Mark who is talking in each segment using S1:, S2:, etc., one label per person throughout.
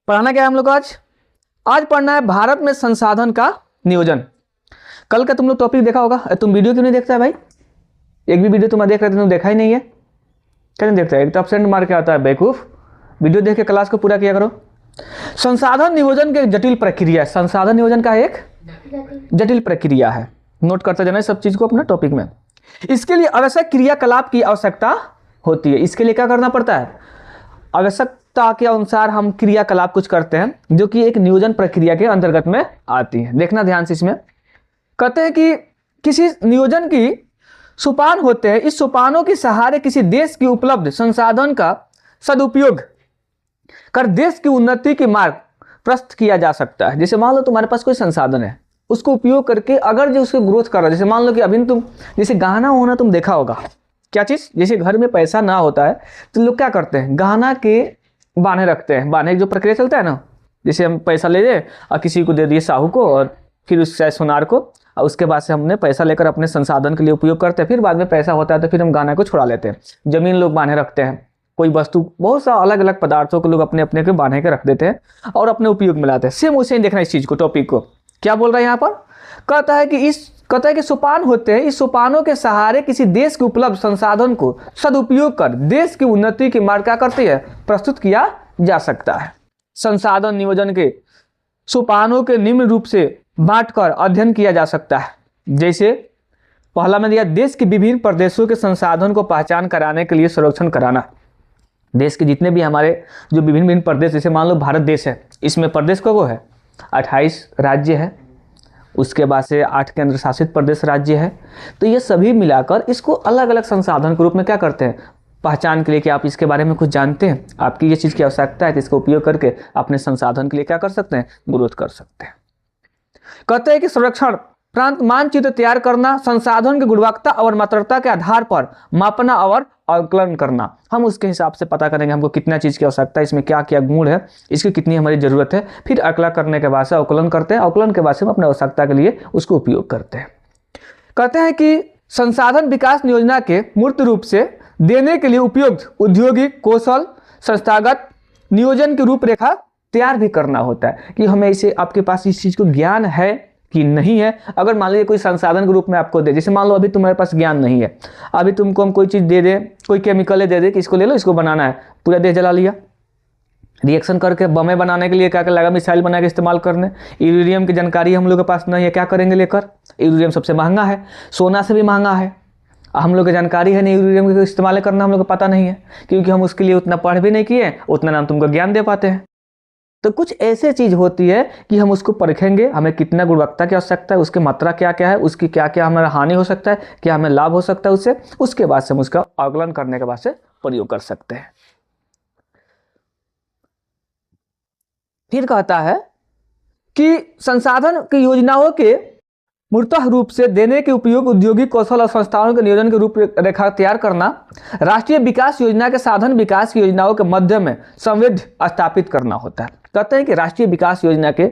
S1: पढ़ाना क्या है हम लोग को आज पढ़ना है भारत में संसाधन का नियोजन। कल का तुम लोग टॉपिक देखा होगा। तुम वीडियो क्यों नहीं देखता है भाई? एक भी वीडियो तुम देख रहे थे, तुम देखा ही नहीं है, क्या नहीं देखता है? एक तो एब्सेंट मार के आता है बेवकूफ। वीडियो देख के क्लास को पूरा किया करो। संसाधन नियोजन की जटिल प्रक्रिया है। संसाधन नियोजन का एक जटिल प्रक्रिया है। नोट करते जाना सब चीज को अपना टॉपिक में। इसके लिए आवश्यक क्रियाकलाप की आवश्यकता होती है। इसके लिए क्या करना पड़ता है? आवश्यकता के अनुसार हम क्रियाकलाप कुछ करते हैं जो कि एक नियोजन प्रक्रिया के अंतर्गत में आती है। देखना ध्यान से। इसमें कहते हैं कि किसी नियोजन की सोपान होते हैं। इस सोपानों के सहारे किसी देश की उपलब्ध संसाधन का सदुपयोग कर देश की उन्नति के मार्ग प्रशस्त किया जा सकता है। जैसे मान लो तुम्हारे पास कोई संसाधन है, उसको उपयोग करके अगर जो उसको ग्रोथ कर रहा है, जैसे मान लो कि अभी तुम जैसे गहना होना तुम देखा होगा, क्या चीज, जैसे घर में पैसा ना होता है तो लोग क्या करते हैं, गहना के बांधे रखते हैं। बांधने की जो प्रक्रिया चलता है ना, जैसे हम पैसा ले जाए और किसी को दे दिए, साहू को, और फिर उससे सुनार को, और उसके बाद से हमने पैसा लेकर अपने संसाधन के लिए उपयोग करते हैं। फिर बाद में पैसा होता है तो फिर हम गहना को छुड़ा लेते हैं। जमीन लोग बांधे रखते हैं, कोई वस्तु, बहुत सा अलग अलग पदार्थों को लोग अपने अपने के बांधे के रख देते हैं और अपने उपयोग में लाते हैं। सेम वैसे ही देखना इस चीज को, टॉपिक को क्या बोल रहा है यहाँ पर। कहता है कि सोपान होते हैं। इस सोपानों के सहारे किसी देश के उपलब्ध संसाधन को सदुपयोग कर देश की उन्नति की मार्ग क्या करती है, प्रस्तुत किया जा सकता है। संसाधन नियोजन के सोपानों के निम्न रूप से बांटकर अध्ययन किया जा सकता है। जैसे पहला में दिया, देश के विभिन्न प्रदेशों के संसाधन को पहचान कराने के लिए संरक्षण कराना। देश के जितने भी हमारे जो विभिन्न प्रदेश, जैसे मान लो भारत देश है, इसमें प्रदेश को है 28 राज्य है, उसके बाद से 8 केंद्र शासित प्रदेश राज्य है। तो ये सभी मिलाकर इसको अलग अलग संसाधन के रूप में क्या करते हैं, पहचान के लिए कि आप इसके बारे में कुछ जानते हैं, आपकी ये चीज़ की आवश्यकता है, तो इसका उपयोग करके अपने संसाधन के लिए क्या कर सकते हैं, ग्रोथ कर सकते हैं। कहते हैं कि संरक्षण प्रांत मानचित्र तैयार करना, संसाधन की गुणवत्ता और मात्रा के आधार पर मापना और आकलन करना। हम उसके हिसाब से पता करेंगे हमको कितना चीज़ की आवश्यकता है, इसमें क्या क्या गुण है, इसकी कितनी हमारी ज़रूरत है। फिर आकलन करने के बाद से आकलन करते हैं, आकलन के बाद से हम अपने आवश्यकता के लिए उसको उपयोग करते हैं। कहते हैं कि संसाधन विकास योजना के मूर्त रूप से देने के लिए उपयुक्त औद्योगिक कौशल संस्थागत नियोजन की रूपरेखा तैयार भी करना होता है कि हमें इसे, आपके पास इस चीज़ को ज्ञान है कि नहीं है। अगर मान लीजिए कोई संसाधन के रूप में आपको दे, जैसे मान लो अभी तुम्हारे पास ज्ञान नहीं है, अभी तुमको हम कोई चीज़ दे दे, कोई केमिकल दे दे कि इसको ले लो, इसको बनाना है, पूरा देश जला लिया, रिएक्शन करके बमें बनाने के लिए क्या क्या लगा, मिसाइल बना के इस्तेमाल करने। यूरेनियम की जानकारी हम लोग के पास नहीं है, क्या करेंगे लेकर? यूरेनियम सबसे महंगा है, सोना से भी महंगा है। हम लोग की जानकारी है नहीं, यूरेनियम का इस्तेमाल करना हम लोग को पता नहीं है, क्योंकि हम उसके लिए उतना पढ़ भी नहीं किए, उतना नाम तुमको ज्ञान दे पाते हैं। तो कुछ ऐसे चीज होती है कि हम उसको परखेंगे, हमें कितना गुणवत्ता की आवश्यकता है, उसकी मात्रा क्या क्या है, उसकी क्या क्या हमारा हानि हो सकता है, क्या हमें लाभ हो सकता है उससे, उसके बाद से हम उसका आकलन करने के बाद से प्रयोग कर सकते हैं। फिर कहता है कि संसाधन की योजनाओं के मूर्त रूप से देने के उपयोग औद्योगिक कौशल और संस्थाओं के नियोजन के रूपरेखा तैयार करना, राष्ट्रीय विकास योजना के साधन विकास की योजनाओं के मध्य में संविध स्थापित करना होता है। कहते हैं कि राष्ट्रीय विकास योजना के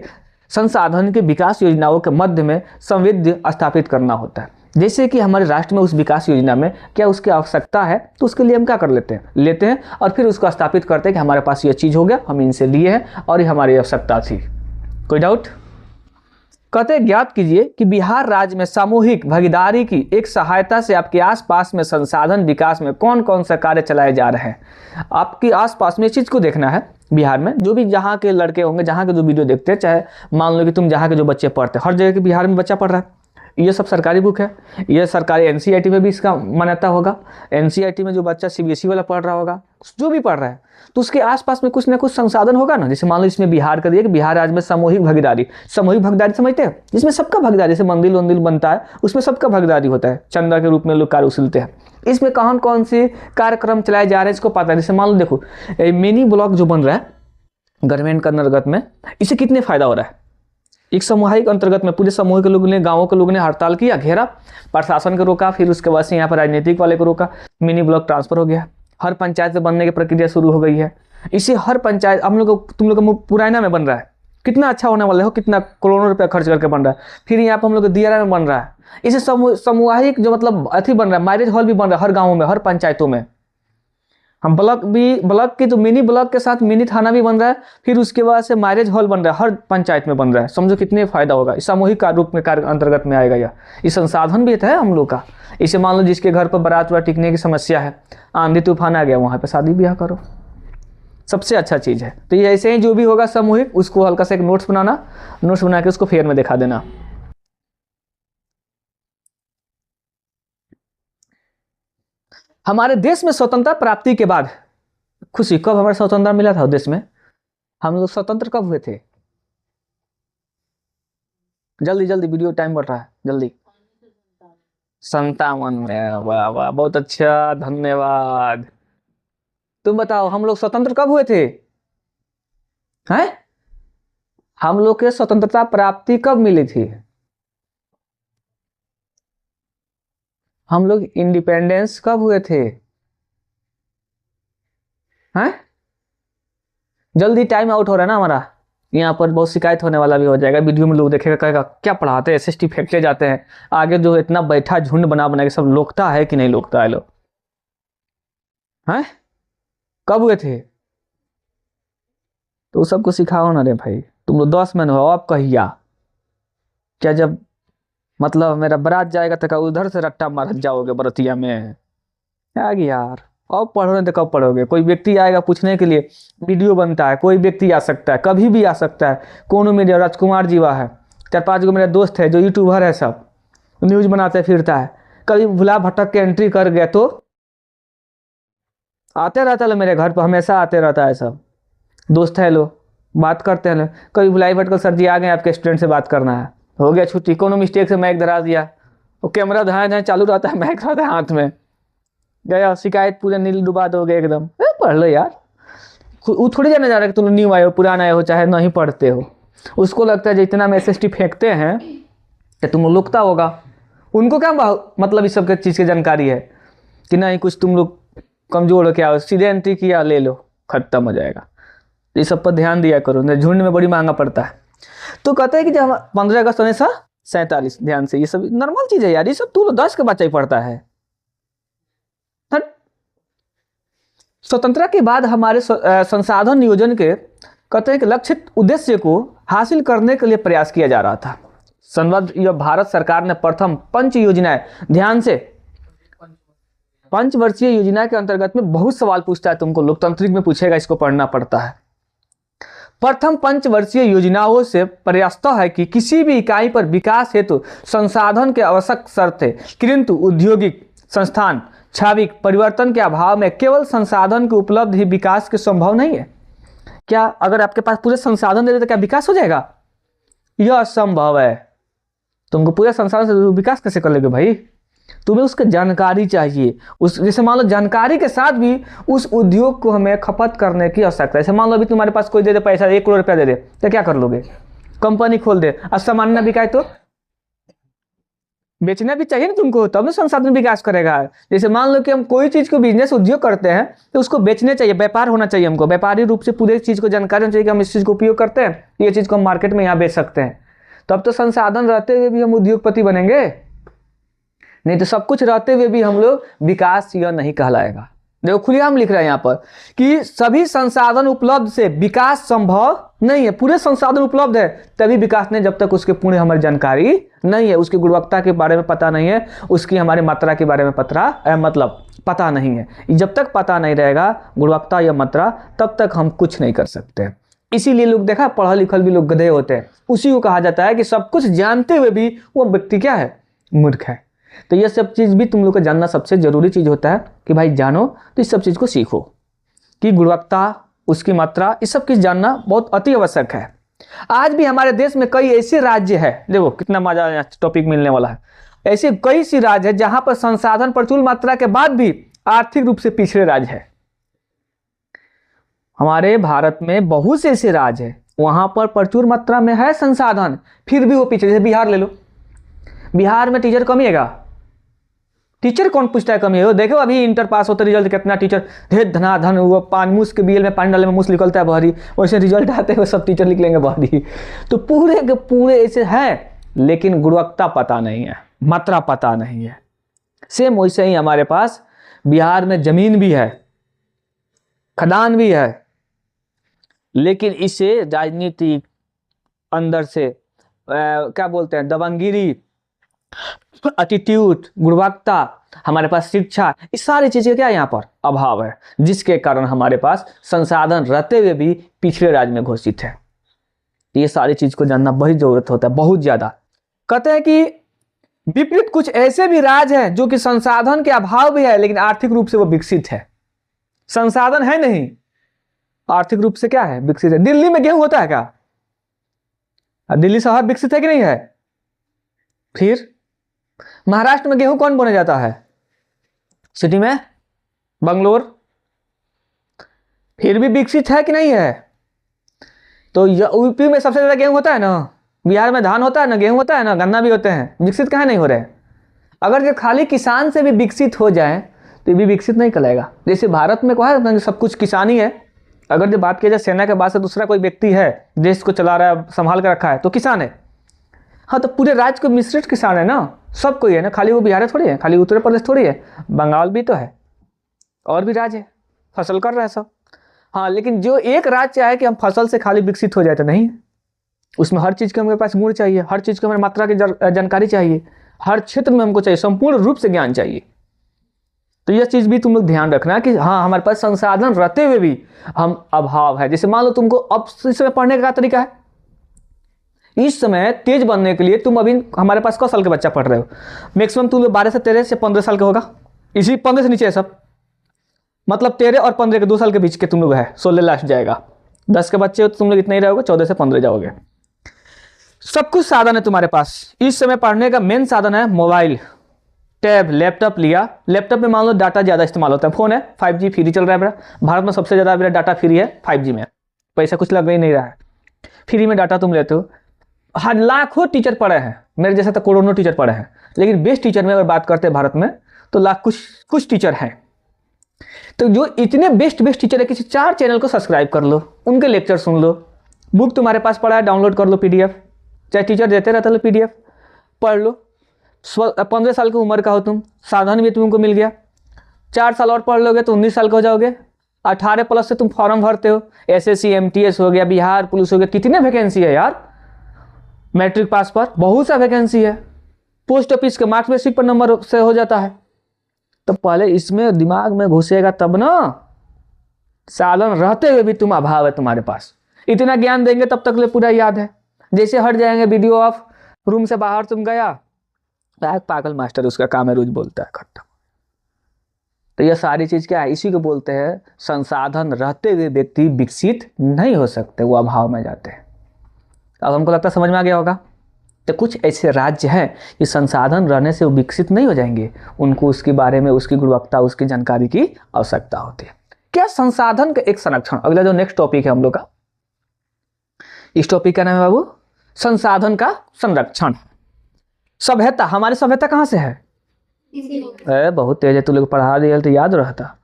S1: संसाधन के विकास योजनाओं के मध्य में संविध स्थापित करना होता है। जैसे कि हमारे राष्ट्र में उस विकास योजना में क्या उसकी आवश्यकता है, तो उसके लिए हम क्या कर लेते हैं और फिर उसको स्थापित करते हैं कि हमारे पास ये चीज़ हो गया, हम इनसे लिए हैं और ये हमारी आवश्यकता थी। कोई डाउट? कहते ज्ञात कीजिए कि बिहार राज्य में सामूहिक भागीदारी की एक सहायता से आपके आसपास में संसाधन विकास में कौन कौन सा कार्य चलाए जा रहे हैं। आपके आसपास में इस चीज़ को देखना है। बिहार में जो भी जहाँ के लड़के होंगे, जहाँ के जो वीडियो देखते हैं, चाहे मान लो कि तुम जहाँ के जो बच्चे पढ़ते हैं, हर जगह के बिहार में बच्चा पढ़ रहा है, ये सब सरकारी बुक है, ये सरकारी एनसीईआरटी में भी इसका मान्यता होगा। एनसीईआरटी में जो बच्चा सीबीएसई वाला पढ़ रहा होगा, जो भी पढ़ रहा है, तो उसके आसपास में कुछ ना कुछ संसाधन होगा ना। जैसे मान लो इसमें बिहार का दिया कि बिहार राज्य में सामूहिक भागीदारी, सामूहिक भागीदारी समझते हैं, जिसमें सबका भागीदारी, जैसे मंदिर बनता है उसमें सबका भागीदारी होता है, चंदा के रूप में लोग कार्य उछलते हैं। इसमें कौन कौन से कार्यक्रम चलाए जा रहे हैं इसको पता है। जैसे मान लो देखो, मिनी ब्लॉक जो बन रहा है गवर्नमेंट के अंतर्गत में, इससे कितने फायदा हो रहा है। एक सामूहिक अंतर्गत में पूरे समूह के लोग ने, गांवों के लोग ने हड़ताल किया, घेरा, प्रशासन को रोका, फिर उसके बाद से यहाँ पर राजनीतिक वाले को रोका, मिनी ब्लॉक ट्रांसफर हो गया, हर पंचायत से बनने की प्रक्रिया शुरू हो गई है। इसे हर पंचायत हम लोग, तुम लोग का पुराना में बन रहा है, कितना अच्छा होने वाला है, कितना करोड़ों रुपया खर्च करके बन रहा है। फिर यहाँ पर हम लोग दियारा में बन रहा है। इसे सामूहिक जो मतलब अथी बन रहा है, मैरिज हॉल भी बन रहा है हर गाँव में, हर पंचायतों में। हम ब्लॉक की तो मिनी ब्लॉक के साथ मिनी थाना भी बन रहा है, फिर उसके बाद से मैरिज हॉल बन रहा है, हर पंचायत में बन रहा है। समझो कितने फायदा होगा, सामूहिक रूप में कार्य अंतर्गत में आएगा यह। ये संसाधन भी है हम लोग का। इसे मान लो जिसके घर पर बारात वारात टिकने की समस्या है, आंधी तूफान आ गया, वहाँ पे शादी ब्याह करो, सबसे अच्छा चीज़ है। तो ये ऐसे ही जो भी होगा सामूहिक, उसको हल्का सा एक नोट्स बना के उसको फेयर में दिखा देना। हमारे देश में स्वतंत्रता प्राप्ति के बाद खुशी, कब हमारा स्वतंत्रता मिला था देश में? हम लोग स्वतंत्र कब हुए थे? जल्दी जल्दी, वीडियो टाइम बढ़ रहा है, जल्दी। 57 में, वाह वाह, बहुत अच्छा, धन्यवाद। तुम बताओ हम लोग स्वतंत्र कब हुए थे? हैं? हम लोग के स्वतंत्रता प्राप्ति कब मिली थी? हम लोग इंडिपेंडेंस कब हुए थे? हैं? जल्दी, टाइम आउट हो रहा है ना हमारा। यहाँ पर बहुत शिकायत होने वाला भी हो जाएगा, वीडियो में लोग देखेगा, कहेगा क्या पढ़ाते हैं, एसएसटी फेंकते जाते हैं। आगे जो इतना बैठा झुंड बना के सब लोकता है कि नहीं लोकता है लोग? हैं? कब हुए थे? तो सबको सिखाओ ना रे भाई, तुम लोग 10 में हो, अब कहिया क्या जब मतलब मेरा बारात जाएगा तो उधर से रट्टा मार जाओगे बरतिया में? आगे यार, अब पढ़ोगे तो कब पढ़ोगे? कोई व्यक्ति आएगा पूछने के लिए, वीडियो बनता है, कोई व्यक्ति आ सकता है, कभी भी आ सकता है। कौन मीडिया, राजकुमार जीवा है, 4-5 गो मेरे दोस्त है जो यूट्यूबर है, सब न्यूज बनाते फिरता है। कभी भुला भटक के एंट्री कर गया तो आते रहता है मेरे घर पर, हमेशा आते रहता है। सब दोस्त है लो, बात करते हैं। कभी भुलाई भटकर सर जी आ गए, आपके स्टूडेंट से बात करना है, हो गया छुट्टी। कोनो मिस्टेक से मैक धरा दिया, वो कैमरा धाए चालू रहता है, मैक रहता है हाथ में, गया शिकायत, पूरे नील डुबा दोगे एकदम। पढ़ लो यार, वो थोड़ी जाने जा रहा है कि तुम न्यू आए हो, पुराना आए हो, चाहे नहीं पढ़ते हो। उसको लगता है जितना में एसएसटी फेंकते हैं कि तुम लोकता होगा। उनको क्या मतलब इस सब के चीज़ की जानकारी है कि नहीं, कुछ तुम लोग कमजोर हो क्या, सीधे एंट्री किया, ले लो, खत्म हो जाएगा। इस सब पर ध्यान दिया करो, झुंड में बड़ी महंगा पड़ता है। तो कहते हैं कि जब 15 अगस्त 1947, ध्यान से, ये सब नॉर्मल चीज़ है यार, ये सब तू 10 के बच्चा ही पढ़ता है। स्वतंत्रता के बाद हमारे संसाधन नियोजन के कहते हैं कि लक्षित उद्देश्य को हासिल करने के लिए प्रयास किया जा रहा था। संबद्ध भारत सरकार ने प्रथम पंच योजनाएं, ध्यान से, पंचवर्षीय योजना के अंतर्गत में बहुत सवाल पूछता है तुमको, लोकतांत्रिक में पूछेगा, इसको पढ़ना पड़ता है। प्रथम पंचवर्षीय योजनाओं से प्रयास है कि किसी भी इकाई पर विकास हेतु संसाधन के आवश्यक शर्त है, किंतु औद्योगिक संस्थान छाविक परिवर्तन के अभाव में केवल संसाधन की उपलब्ध ही विकास के संभव नहीं है। क्या अगर आपके पास पूरे संसाधन दे दे तो क्या विकास हो जाएगा? यह असंभव है। तुमको पूरे संसाधन से विकास कैसे कर लोगे भाई? तुम्हें उसकी जानकारी चाहिए। उस जैसे मान लो जानकारी के साथ भी उस उद्योग को हमें खपत करने की आवश्यकता है। जैसे मान लो अभी तुम्हारे पास कोई दे दे पैसा, 1 करोड़ रुपया दे दे, तो क्या कर लोगे? कंपनी खोल दे, और सामान ना बिकाए तो बेचना भी चाहिए ना तुमको, तब ना संसाधन विकास करेगा। जैसे मान लो कि हम कोई चीज को बिजनेस उद्योग करते हैं तो उसको बेचने चाहिए, व्यापार होना चाहिए हमको, व्यापारी रूप से पूरे चीज को जानकारी होनी चाहिए कि हम इस चीज को उपयोग करते हैं, ये चीज को हम मार्केट में यहाँ बेच सकते हैं। तब तो संसाधन रहते हुए भी हम उद्योगपति बनेंगे, नहीं तो सब कुछ रहते हुए भी हम लोग विकास यह नहीं कहलाएगा। देखो खुलेआम लिख रहा है यहाँ पर कि सभी संसाधन उपलब्ध से विकास संभव नहीं है। पूरे संसाधन उपलब्ध है तभी विकास नहीं, जब तक उसके पूर्ण हमारी जानकारी नहीं है, उसकी गुणवत्ता के बारे में पता नहीं है, उसकी हमारी मात्रा के बारे में पता नहीं है। जब तक पता नहीं रहेगा गुणवत्ता या मात्रा, तब तक हम कुछ नहीं कर सकते। इसीलिए लोग देखा, पढ़ा लिखल भी लोग गधे होते हैं। उसी को कहा जाता है कि सब कुछ जानते हुए भी वो व्यक्ति क्या है? मूर्ख है। तो ये सब चीज़ भी तुम लोग को जानना सबसे जरूरी चीज़ होता है कि भाई जानो तो इस सब चीज़ को सीखो कि गुणवत्ता, उसकी मात्रा, इस सब चीज़ जानना बहुत अति आवश्यक है। आज भी हमारे देश में कई ऐसे राज्य है, देखो कितना मजा टॉपिक मिलने वाला है, ऐसे कई सी राज्य है जहां पर संसाधन प्रचुर मात्रा के बाद भी आर्थिक रूप से पिछड़े राज्य है। हमारे भारत में बहुत से ऐसे राज्य है वहां पर प्रचुर मात्रा में है संसाधन, फिर भी वो पिछड़े। जैसे बिहार ले लो, बिहार में टीचर कमी है, टीचर कौन पूछता है कमी है? देखो अभी इंटर पास होते रिजल्ट कितना टीचर ढेर धनाधन, वो पान मूस के बीएल में पानी डालने में मूस निकलता है बहरी, वैसे रिजल्ट आते हैं सब टीचर निकलेंगे बहरी। तो पूरे के पूरे ऐसे हैं, लेकिन गुणवत्ता पता नहीं है, मात्रा पता नहीं है। सेम वैसे ही हमारे पास बिहार में जमीन भी है, खदान भी है, लेकिन इसे राजनीति अंदर से क्या बोलते हैं, दबंगगिरी, एटीट्यूड, गुणवत्ता, हमारे पास शिक्षा, ये सारी चीजें क्या यहाँ पर अभाव है, जिसके कारण हमारे पास संसाधन रहते हुए भी पिछड़े राज्य में घोषित है। ये सारी चीज को जानना बहुत जरूरत होता है, बहुत ज्यादा। कहते हैं कि विपरीत कुछ ऐसे भी राज्य हैं जो कि संसाधन के अभाव भी है, लेकिन आर्थिक रूप से वो विकसित है। संसाधन है नहीं, आर्थिक रूप से क्या है, विकसित है। दिल्ली में गेहूं होता है क्या? दिल्ली शहर विकसित है कि नहीं है? फिर महाराष्ट्र में गेहूं कौन बोने जाता है? सिटी में, बंगलोर, फिर भी विकसित है कि नहीं है? तो यूपी में सबसे ज्यादा गेहूं होता है ना, बिहार में धान होता है ना, गेहूं होता है ना, गन्ना भी होते हैं, विकसित कहाँ नहीं हो रहे? अगर जो खाली किसान से भी विकसित हो जाए तो ये भी विकसित नहीं कहलाएगा। जैसे भारत में कहा जाता है सब कुछ किसानी है, अगर जो बात किया जाए सेना के बाद से दूसरा कोई व्यक्ति है देश को चला रहा है, संभाल कर रखा है, तो किसान है। हाँ, तो पूरे राज्य को मिश्रित किसान है ना, सब कोई है ना, खाली वो बिहार थोड़ी है, खाली उत्तर प्रदेश थोड़ी है, बंगाल भी तो है, और भी राज्य है, फसल कर रहा है सब। हाँ, लेकिन जो एक राज्य चाहे कि हम फसल से खाली विकसित हो जाए तो नहीं, उसमें हर चीज़ के हमारे पास गुण चाहिए, हर चीज़ की हमारे मात्रा की जानकारी चाहिए, हर क्षेत्र में हमको चाहिए, संपूर्ण रूप से ज्ञान चाहिए। तो यह चीज़ भी तुम लोग ध्यान रखना कि हाँ, हमारे पास संसाधन रहते हुए भी हम अभाव है। जैसे मान लो तुमको अब इस समय पढ़ने का तरीका है, इस समय तेज बनने के लिए तुम अभी हमारे पास कौन साल के बच्चा पढ़ रहे हो, मैक्सिमम तुम लोग 12 से 13 से 15 साल का होगा, इसी 15 से नीचे है सब, मतलब 13 और 15 के 2 साल के बीच के तुम लोग है, 16 लास्ट जाएगा। 10 के बच्चे हो तो तुम लोग इतना ही रहोगे, 14 से 15 जाओगे। सब कुछ साधन है तुम्हारे पास। इस समय पढ़ने का मेन साधन है मोबाइल, टैब, लैपटॉप लिया, लैपटॉप में मान लो डाटा ज़्यादा इस्तेमाल होता है, फोन है 5G फ्री चल रहा है मेरा, भारत में सबसे ज़्यादा मेरा डाटा फ्री है 5G में, पैसा कुछ लग ही नहीं रहा है, फ्री में डाटा तुम लेते हो। हर लाखों टीचर पढ़े हैं, मेरे जैसे तो करोड़ों टीचर पढ़े हैं, लेकिन बेस्ट टीचर में अगर बात करते हैं भारत में तो लाख कुछ टीचर हैं। तो जो इतने बेस्ट टीचर है, किसी 4 चैनल को सब्सक्राइब कर लो, उनके लेक्चर सुन लो, बुक तुम्हारे पास पड़ा है डाउनलोड कर लो PDF, चाहे टीचर देते रहते लो PDF, पढ़ लो। 15 साल की उम्र का हो तुम, साधन भी तुमको मिल गया, 4 साल और पढ़ लोगे तो 19 साल का हो जाओगे। 18+ से तुम फॉर्म भरते हो, SSC MTS हो गया, बिहार पुलिस हो गया, कितने वैकेंसी है यार, मैट्रिक पास पर बहुत सा वैकेंसी है, पोस्ट ऑफिस के मार्क्स बेसिक पर नंबर से हो जाता है। तो पहले इसमें दिमाग में घुसेगा तब ना, साधन रहते हुए भी तुम अभाव है तुम्हारे पास। इतना ज्ञान देंगे तब तक ले पूरा याद है, जैसे हट जाएंगे वीडियो ऑफ, रूम से बाहर तुम गया, पागल मास्टर उसका काम है रोज बोलता है, खत्म। तो यह सारी चीज क्या है, इसी को बोलते हैं संसाधन रहते हुए व्यक्ति विकसित नहीं हो सकते, वो अभाव में जाते हैं। अब हमको लगता है समझ में आ गया होगा। तो कुछ ऐसे राज्य हैं कि संसाधन रहने से वो विकसित नहीं हो जाएंगे, उनको उसके बारे में, उसकी गुणवत्ता, उसकी जानकारी की आवश्यकता होती है। क्या संसाधन का एक संरक्षण, अगला जो नेक्स्ट टॉपिक है हम लोग का, इस टॉपिक का नाम है बाबू संसाधन का संरक्षण। सभ्यता, हमारी सभ्यता कहाँ से है? बहुत तेज है, तू लोग पढ़ा दिया तो याद रहता।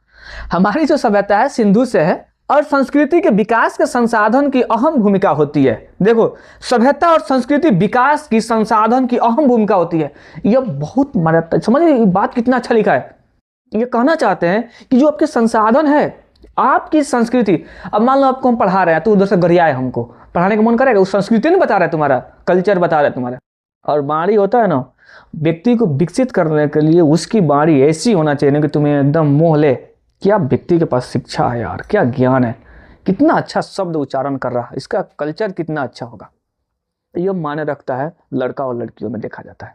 S1: हमारी जो सभ्यता है सिंधु से है, और संस्कृति के विकास के संसाधन की अहम भूमिका होती है। देखो, सभ्यता और संस्कृति विकास की संसाधन की अहम भूमिका होती है। यह बहुत समझिए बात कितना अच्छा लिखा है। ये कहना चाहते हैं कि जो आपके संसाधन है, आपकी संस्कृति, अब मान लो आपको हम पढ़ा रहे हैं तो उधर से गरियाए, हमको पढ़ाने का मन करेगा, उस संस्कृति नहीं बता रहा है, तुम्हारा कल्चर बता रहा है तुम्हारा। और बाणी होता है ना, व्यक्ति को विकसित करने के लिए उसकी बाणी ऐसी होना चाहिए ना कि तुम्हें एकदम मोह ले, क्या व्यक्ति के पास शिक्षा है यार, क्या ज्ञान है, कितना अच्छा शब्द उच्चारण कर रहा है, इसका कल्चर कितना अच्छा होगा। यह माने रखता है लड़का और लड़कियों में देखा जाता है,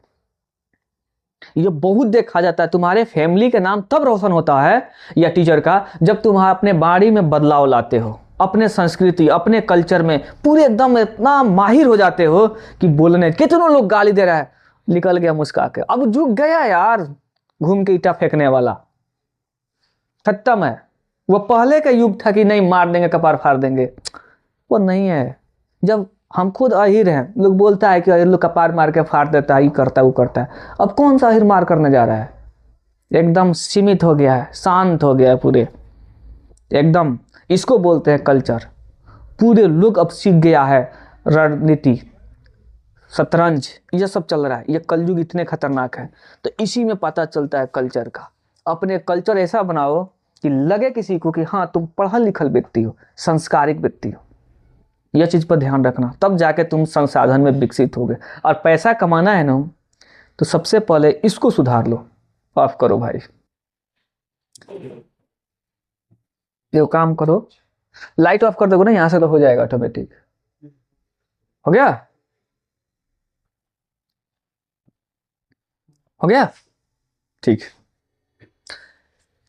S1: ये बहुत देखा जाता है। तुम्हारे फैमिली का नाम तब रोशन होता है या टीचर का, जब तुम अपने बाणी में बदलाव लाते हो, अपने संस्कृति, अपने कल्चर में पूरे एकदम इतना माहिर हो जाते हो कि बोलने, कितनों लोग गाली दे रहा है, निकल गया मुस्का के, अब झुक गया यार, घूम के ईटा फेंकने वाला, खत्म है। वो पहले का युग था कि नहीं मार देंगे, कपार फाड़ देंगे, वो नहीं है। जब हम खुद अहिर हैं, लोग बोलता है कि अहिर लोग कपार मार के फाड़ देता है, ये करता है वो करता है, अब कौन सा अहिर मार करने जा रहा है, एकदम सीमित हो गया है, शांत हो गया है पूरे एकदम। इसको बोलते हैं कल्चर। पूरे लोग अब सीख गया है, रणनीति, शतरंज, ये सब चल रहा है। ये कलयुग इतने खतरनाक है, तो इसी में पता चलता है कल्चर का। अपने कल्चर ऐसा बनाओ कि लगे किसी को कि हाँ तुम पढ़ल लिखल व्यक्ति हो, संस्कारिक व्यक्ति हो। यह चीज़ पर ध्यान रखना, तब जाके तुम संसाधन में विकसित होगे। और पैसा कमाना है ना, तो सबसे पहले इसको सुधार लो। ऑफ करो भाई, ये काम करो, लाइट ऑफ कर दोगे ना यहाँ से तो हो जाएगा ऑटोमेटिक। हो गया, हो गया, ठीक।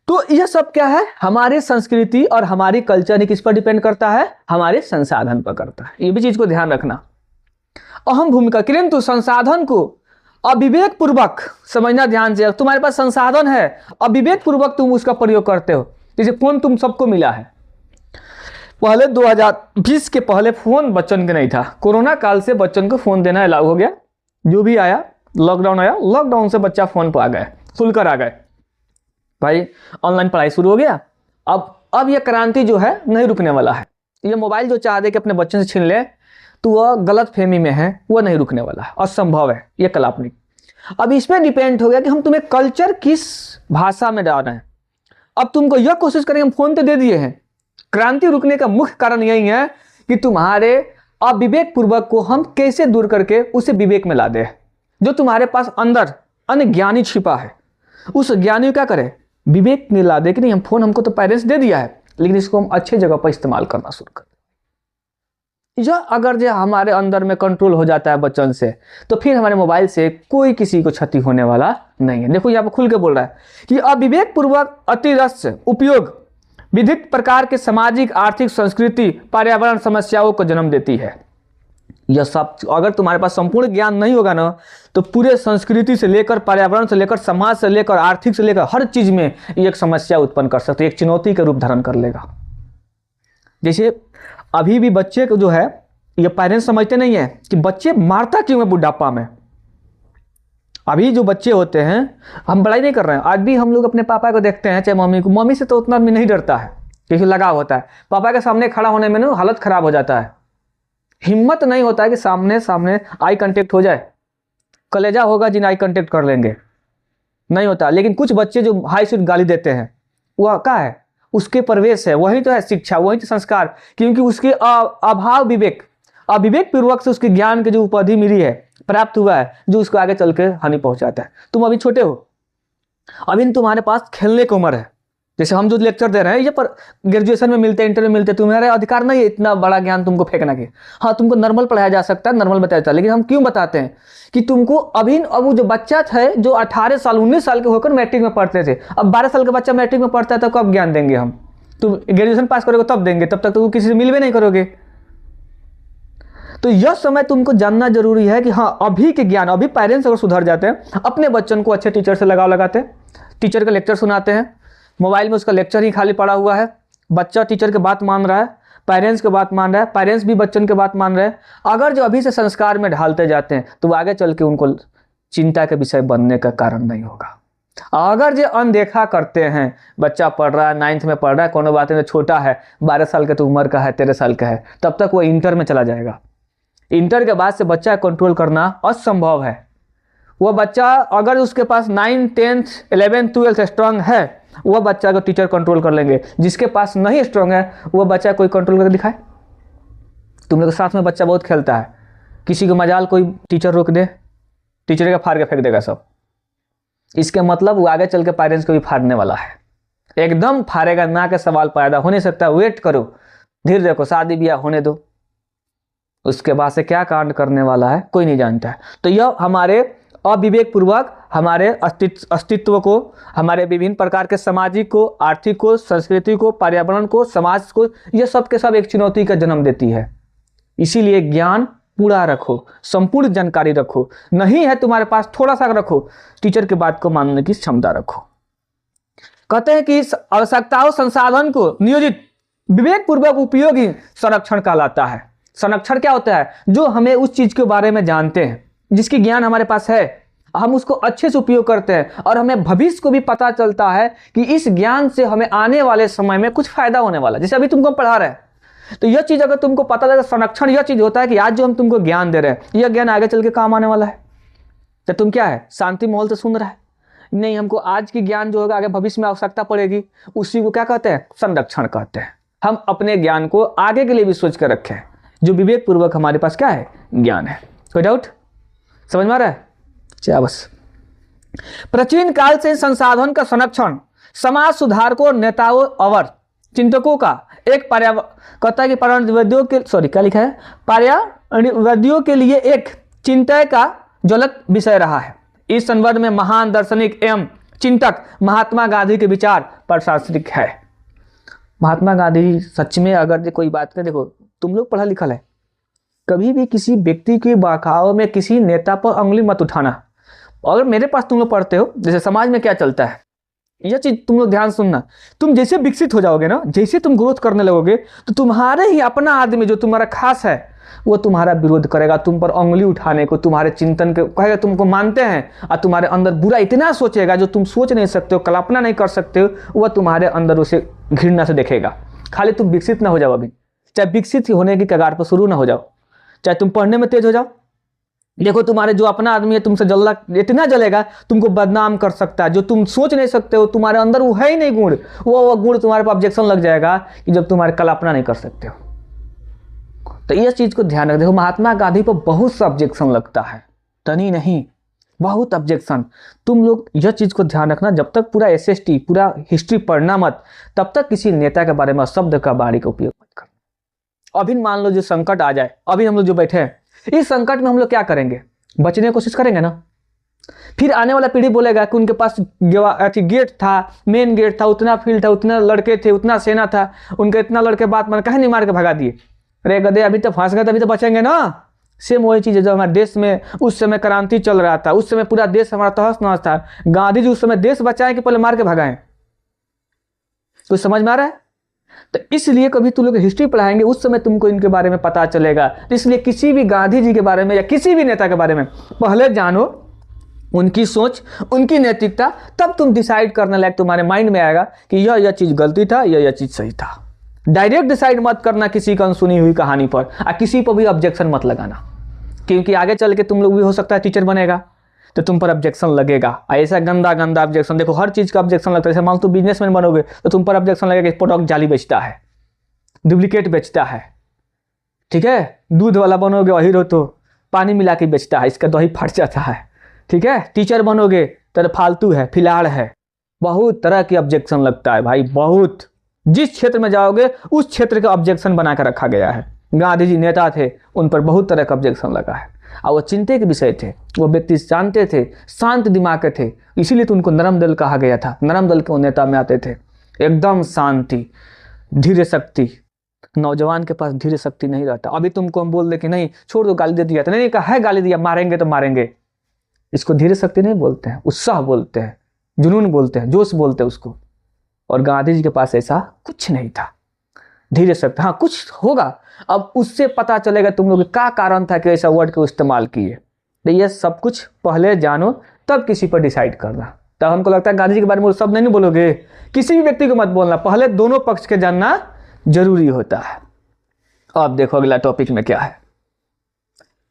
S1: तो यह सब क्या है, हमारी संस्कृति और हमारी कल्चर किस पर डिपेंड करता है, हमारे संसाधन पर करता है। ये भी चीज को ध्यान रखना, अहम भूमिका। किंतु संसाधन को अविवेक पूर्वक समझना ध्यान से। तुम्हारे पास संसाधन है, अविवेक पूर्वक तुम उसका प्रयोग करते हो। जैसे फोन तुम सबको मिला है, पहले 2020 के पहले फोन बच्चन के नहीं था। कोरोना काल से बच्चन को फोन देना अलाउ हो गया। जो भी आया, लॉकडाउन आया, लॉकडाउन से बच्चा फोन पर आ गए, खुलकर आ गए भाई। ऑनलाइन पढ़ाई शुरू हो गया। अब यह क्रांति जो है नहीं रुकने वाला है। ये मोबाइल जो चाह दे कि अपने बच्चों से छीन ले, तो वह गलत फहमी में है, वह नहीं रुकने वाला है, असंभव है, यह काल्पनिक। अब इसमें डिपेंड हो गया कि हम तुम्हें कल्चर किस भाषा में डाल रहे हैं। अब तुमको यह कोशिश करेंगे, हम फोन तो दे दिए हैं। क्रांति रुकने का मुख्य कारण यही है कि तुम्हारे अविवेक पूर्वक को हम कैसे दूर करके उसे विवेक में ला दे। जो तुम्हारे पास अंदर अन्य ज्ञानी छिपा है, उस ज्ञानी को क्या करे, विवेक में ला दे कि नहीं, हम फोन हमको तो पेरेंट्स दे दिया है, लेकिन इसको हम अच्छे जगह पर इस्तेमाल करना शुरू कर। यह अगर जो हमारे अंदर में कंट्रोल हो जाता है बच्चन से, तो फिर हमारे मोबाइल से कोई किसी को क्षति होने वाला नहीं है। देखो यहाँ पर खुल के बोल रहा है कि अविवेक पूर्वक अतिरस उपयोग विविध प्रकार के सामाजिक, आर्थिक, संस्कृति, पर्यावरण समस्याओं को जन्म देती है। यह सब अगर तुम्हारे पास संपूर्ण ज्ञान नहीं होगा ना, तो पूरे संस्कृति से लेकर, पर्यावरण से लेकर, समाज से लेकर, आर्थिक से लेकर हर चीज में एक समस्या उत्पन्न कर सकते, एक चुनौती का रूप धारण कर लेगा। जैसे अभी भी बच्चे को जो है, ये पेरेंट्स समझते नहीं है कि बच्चे मारता क्यों है बुढ़ापा में। अभी जो बच्चे होते हैं, हम बड़ाई नहीं कर रहे हैं, आज भी हम लोग अपने पापा को देखते हैं, चाहे मम्मी को, मम्मी से तो उतना आदमी नहीं डरता है क्योंकि लगाव होता है। पापा के सामने खड़ा होने में ना हालत खराब हो जाता है, हिम्मत नहीं होता है कि सामने आई कांटेक्ट हो जाए। कलेजा होगा जिन आई कांटेक्ट कर लेंगे, नहीं होता। लेकिन कुछ बच्चे जो हाई स्वीट गाली देते हैं, वह क्या है, उसके प्रवेश है, वही तो है शिक्षा, वही तो संस्कार। क्योंकि उसके अभाव अविवेक पूर्वक से उसके ज्ञान की जो उपाधि मिली है, प्राप्त हुआ है, जो उसको आगे चल के हानि पहुंचाता है। तुम अभी छोटे हो, अभी तुम्हारे पास खेलने की उम्र है। जैसे हम जो लेक्चर दे रहे हैं, ये पर ग्रेजुएशन में मिलते हैं, इंटर में मिलते हैं, तुम्हारे अधिकार नहीं है इतना बड़ा ज्ञान तुमको फेंकना के। हाँ, तुमको नॉर्मल पढ़ाया जा सकता है, नॉर्मल बताया जाता है, लेकिन हम क्यों बताते हैं कि तुमको अभी, अब वो जो बच्चा था जो 18 साल 19 साल के होकर मैट्रिक में पढ़ते थे, अब 12 साल का बच्चा मैट्रिक में पढ़ता है, तो कब ज्ञान देंगे हम? तुम ग्रेजुएशन पास करोगे तब देंगे, तब तक तो किसी से मिलवे नहीं करोगे। तो यह समय तुमको जानना जरूरी है कि हाँ, अभी के ज्ञान, अभी पेरेंट्स अगर सुधर जाते हैं, अपने बच्चन को अच्छे टीचर से लगाते हैं, टीचर का लेक्चर सुनाते हैं। मोबाइल में उसका लेक्चर ही खाली पड़ा हुआ है, बच्चा टीचर के बात मान रहा है, पेरेंट्स के बात मान रहा है, पेरेंट्स भी बच्चन के बात मान रहे हैं। अगर जो अभी से संस्कार में ढालते जाते हैं, तो आगे चल के उनको चिंता के विषय बनने का कारण नहीं होगा। अगर जो अनदेखा करते हैं, बच्चा पढ़ रहा है, 9th में पढ़ रहा है, कोनो बात नहीं, छोटा है, 12 साल का तो उम्र का है, 13 साल का है, तब तक वो इंटर में चला जाएगा। इंटर के बाद से बच्चा कंट्रोल करना असंभव है। वह बच्चा अगर उसके पास 9, 10th, 11th, 12th स्ट्रांग है, वह बच्चा को टीचर कंट्रोल कर लेंगे। जिसके पास नहीं स्ट्रांग है, वह बच्चा कोई कंट्रोल करके दिखाए। तुम लोग के साथ में बच्चा बहुत खेलता है, किसी को मजाल कोई टीचर रोक दे, टीचर का फाड़ के फेंक देगा सब। इसके मतलब वो आगे चल के पेरेंट्स को भी फाड़ने वाला है, एकदम फाड़ेगा, ना के सवाल पैदा हो नहीं सकता। वेट करो, धीरे देखो, शादी ब्याह होने दो, उसके बाद से क्या कांड करने वाला है कोई नहीं जानता है। तो यह हमारे अविवेक पूर्वक हमारे अस्तित्व को, हमारे विभिन्न प्रकार के सामाजिक को, आर्थिक को, संस्कृति को, पर्यावरण को, समाज को, यह सब के सब एक चुनौती का जन्म देती है। इसीलिए ज्ञान पूरा रखो, संपूर्ण जानकारी रखो। नहीं है तुम्हारे पास, थोड़ा सा रखो, टीचर की बात को मानने की क्षमता रखो। कहते हैं कि आवश्यकताओं संसाधन को नियोजित विवेक पूर्वक उपयोग ही संरक्षण कहलाता है। संरक्षण क्या होता है? जो हमें उस चीज के बारे में जानते हैं, जिसकी ज्ञान हमारे पास है, हम उसको अच्छे से उपयोग करते हैं और हमें भविष्य को भी पता चलता है कि इस ज्ञान से हमें आने वाले समय में कुछ फायदा होने वाला है। जैसे अभी तुमको पढ़ा रहे हैं, तो यह चीज अगर तुमको पता लगे, संरक्षण यह चीज होता है कि आज जो हम तुमको ज्ञान दे रहे हैं, यह ज्ञान आगे चल के काम आने वाला है। तो तुम क्या है, शांति माहौल से सुन रहा है, नहीं, हमको आज की ज्ञान जो होगा आगे भविष्य में आवश्यकता पड़ेगी, उसी को क्या कहते हैं? संरक्षण कहते हैं। हम अपने ज्ञान को आगे के लिए भी सोच कर रखें, जो विवेक पूर्वक हमारे पास क्या है? ज्ञान है। कोई डाउट? समझ में आ रहा है? क्या बस प्राचीन काल से संसाधन का संरक्षण समाज सुधारकों, नेताओं और चिंतकों का एक पर्यावरणवादियों के लिए एक चिंता का ज्वलंत विषय रहा है। इस संदर्भ में महान दार्शनिक एवं चिंतक महात्मा गांधी के विचार प्रशंसनीय है। महात्मा गांधी सच में, अगर कोई बात करें, देखो तुम लोग पढ़ा लिखा है, कभी भी किसी व्यक्ति के बहकावे में किसी नेता पर उंगली मत उठाना। अगर मेरे पास तुम लोग पढ़ते हो, जैसे समाज में क्या चलता है, यह चीज तुम लोग ध्यान सुनना। तुम जैसे विकसित हो जाओगे ना, जैसे तुम ग्रोथ करने लगोगे, तो तुम्हारे ही अपना आदमी जो तुम्हारा खास है, वो तुम्हारा विरोध करेगा, तुम पर उंगली उठाने को, तुम्हारे चिंतन के कहेगा तुमको मानते हैं, और तुम्हारे अंदर बुरा इतना सोचेगा जो तुम सोच नहीं सकते हो, कल्पना नहीं कर सकते हो, वह तुम्हारे अंदर उसे घृणा से देखेगा। खाली तुम विकसित ना हो जाओ, अभी चाहे विकसित होने की कगार पर शुरू ना हो जाओ, चाहे तुम पढ़ने में तेज हो जाओ, देखो तुम्हारे जो अपना आदमी है तुमसे इतना जलेगा, तुमको बदनाम कर सकता है, जो तुम सोच नहीं सकते हो, तुम्हारे अंदर वो है ही नहीं गुण, वो गुण तुम्हारे पर ऑब्जेक्शन लग जाएगा कि जब तुम्हारे कल्पना नहीं कर सकते हो। तो यह चीज को ध्यान रख। देखो महात्मा गांधी पर बहुत सा ऑब्जेक्शन लगता है, तनी नहीं, बहुत ऑब्जेक्शन। तुम लोग यह चीज को ध्यान रखना, जब तक पूरा SST पूरा हिस्ट्री पढ़ना मत, तब तक किसी नेता के बारे में शब्द का बारी का उपयोग मत करना। अभी मान लो जो संकट आ जाए, अभी हम लोग जो बैठे हैं, इस संकट में हम लोग क्या करेंगे? बचने की कोशिश करेंगे ना। फिर आने वाला पीढ़ी बोलेगा कि उनके पास गेट था, मेन गेट था, उतना फील्ड था, उतना लड़के थे, उतना सेना था, उनके इतना लड़के बात मान कहीं नहीं मार के भगा दिए। अरे गधे, अभी तो फंस गए, तभी तो बचेंगे ना। सेम वही चीज़ है जब हमारे देश में उस समय क्रांति चल रहा था, उस समय पूरा देश हमारा तहस नहस था, गांधी जी उस समय देश बचाए कि पहले मार के भगाएं? कुछ समझ में आ रहा है? तो इसलिए कभी तुम लोग हिस्ट्री पढ़ाएंगे, उस समय तुमको इनके बारे में पता चलेगा। इसलिए किसी भी गांधी जी के बारे में या किसी भी नेता के बारे में पहले जानो, उनकी सोच, उनकी नैतिकता, तब तुम डिसाइड करने लायक तुम्हारे माइंड में आएगा कि यह चीज गलती था, यह चीज सही था। डायरेक्ट डिसाइड मत करना किसी का अनसुनी हुई कहानी पर, और किसी पर भी ऑब्जेक्शन मत लगाना, क्योंकि आगे चल के तुम लोग भी हो सकता है टीचर बनेगा तो तुम पर ऑब्जेक्शन लगेगा। ऐसा गंदा गंदा ऑब्जेक्शन, देखो हर चीज का ऑब्जेक्शन लगता है। जैसे मान लो बिजनेसमैन बनोगे तो तुम पर ऑब्जेक्शन लगेगा कि प्रोडक्ट जाली बेचता है, डुप्लीकेट बेचता है, ठीक है। दूध वाला बनोगे, वही रो तो पानी मिला के बेचता है, इसका दही फट जाता है, ठीक है। टीचर बनोगे तो फालतू है, फिलहाल है, बहुत तरह की ऑब्जेक्शन लगता है भाई, बहुत। जिस क्षेत्र में जाओगे उस क्षेत्र का ऑब्जेक्शन बना कर रखा गया है। गांधी जी नेता थे, उन पर बहुत तरह का ऑब्जेक्शन लगा है, और वो चिंता के विषय थे। वो व्यक्ति जानते थे, शांत दिमाग के थे, इसीलिए तो उनको नरम दल कहा गया था। नरम दल के वो नेता में आते थे, एकदम शांति, धीरे शक्ति। नौजवान के पास धीरे शक्ति नहीं रहता। अभी तुमको हम बोल दे कि नहीं छोड़ दो, गाली दे दिया, तो नहीं कहा है गाली दिया, मारेंगे तो मारेंगे, इसको धीरे शक्ति नहीं बोलते हैं, उत्साह बोलते हैं, जुनून बोलते हैं, जोश बोलते हैं उसको। और गांधी जी के पास ऐसा कुछ नहीं था, धीरे शक्ति। हाँ कुछ होगा, अब उससे पता चलेगा तुम लोग क्या कारण था कि ऐसा वर्ड को इस्तेमाल किए। तो ये सब कुछ पहले जानो, तब किसी पर डिसाइड करना। तब हमको लगता है गांधी जी के बारे में सब नहीं बोलोगे, किसी भी व्यक्ति को मत बोलना, पहले दोनों पक्ष के जानना जरूरी होता है। अब देखो अगला टॉपिक में क्या है।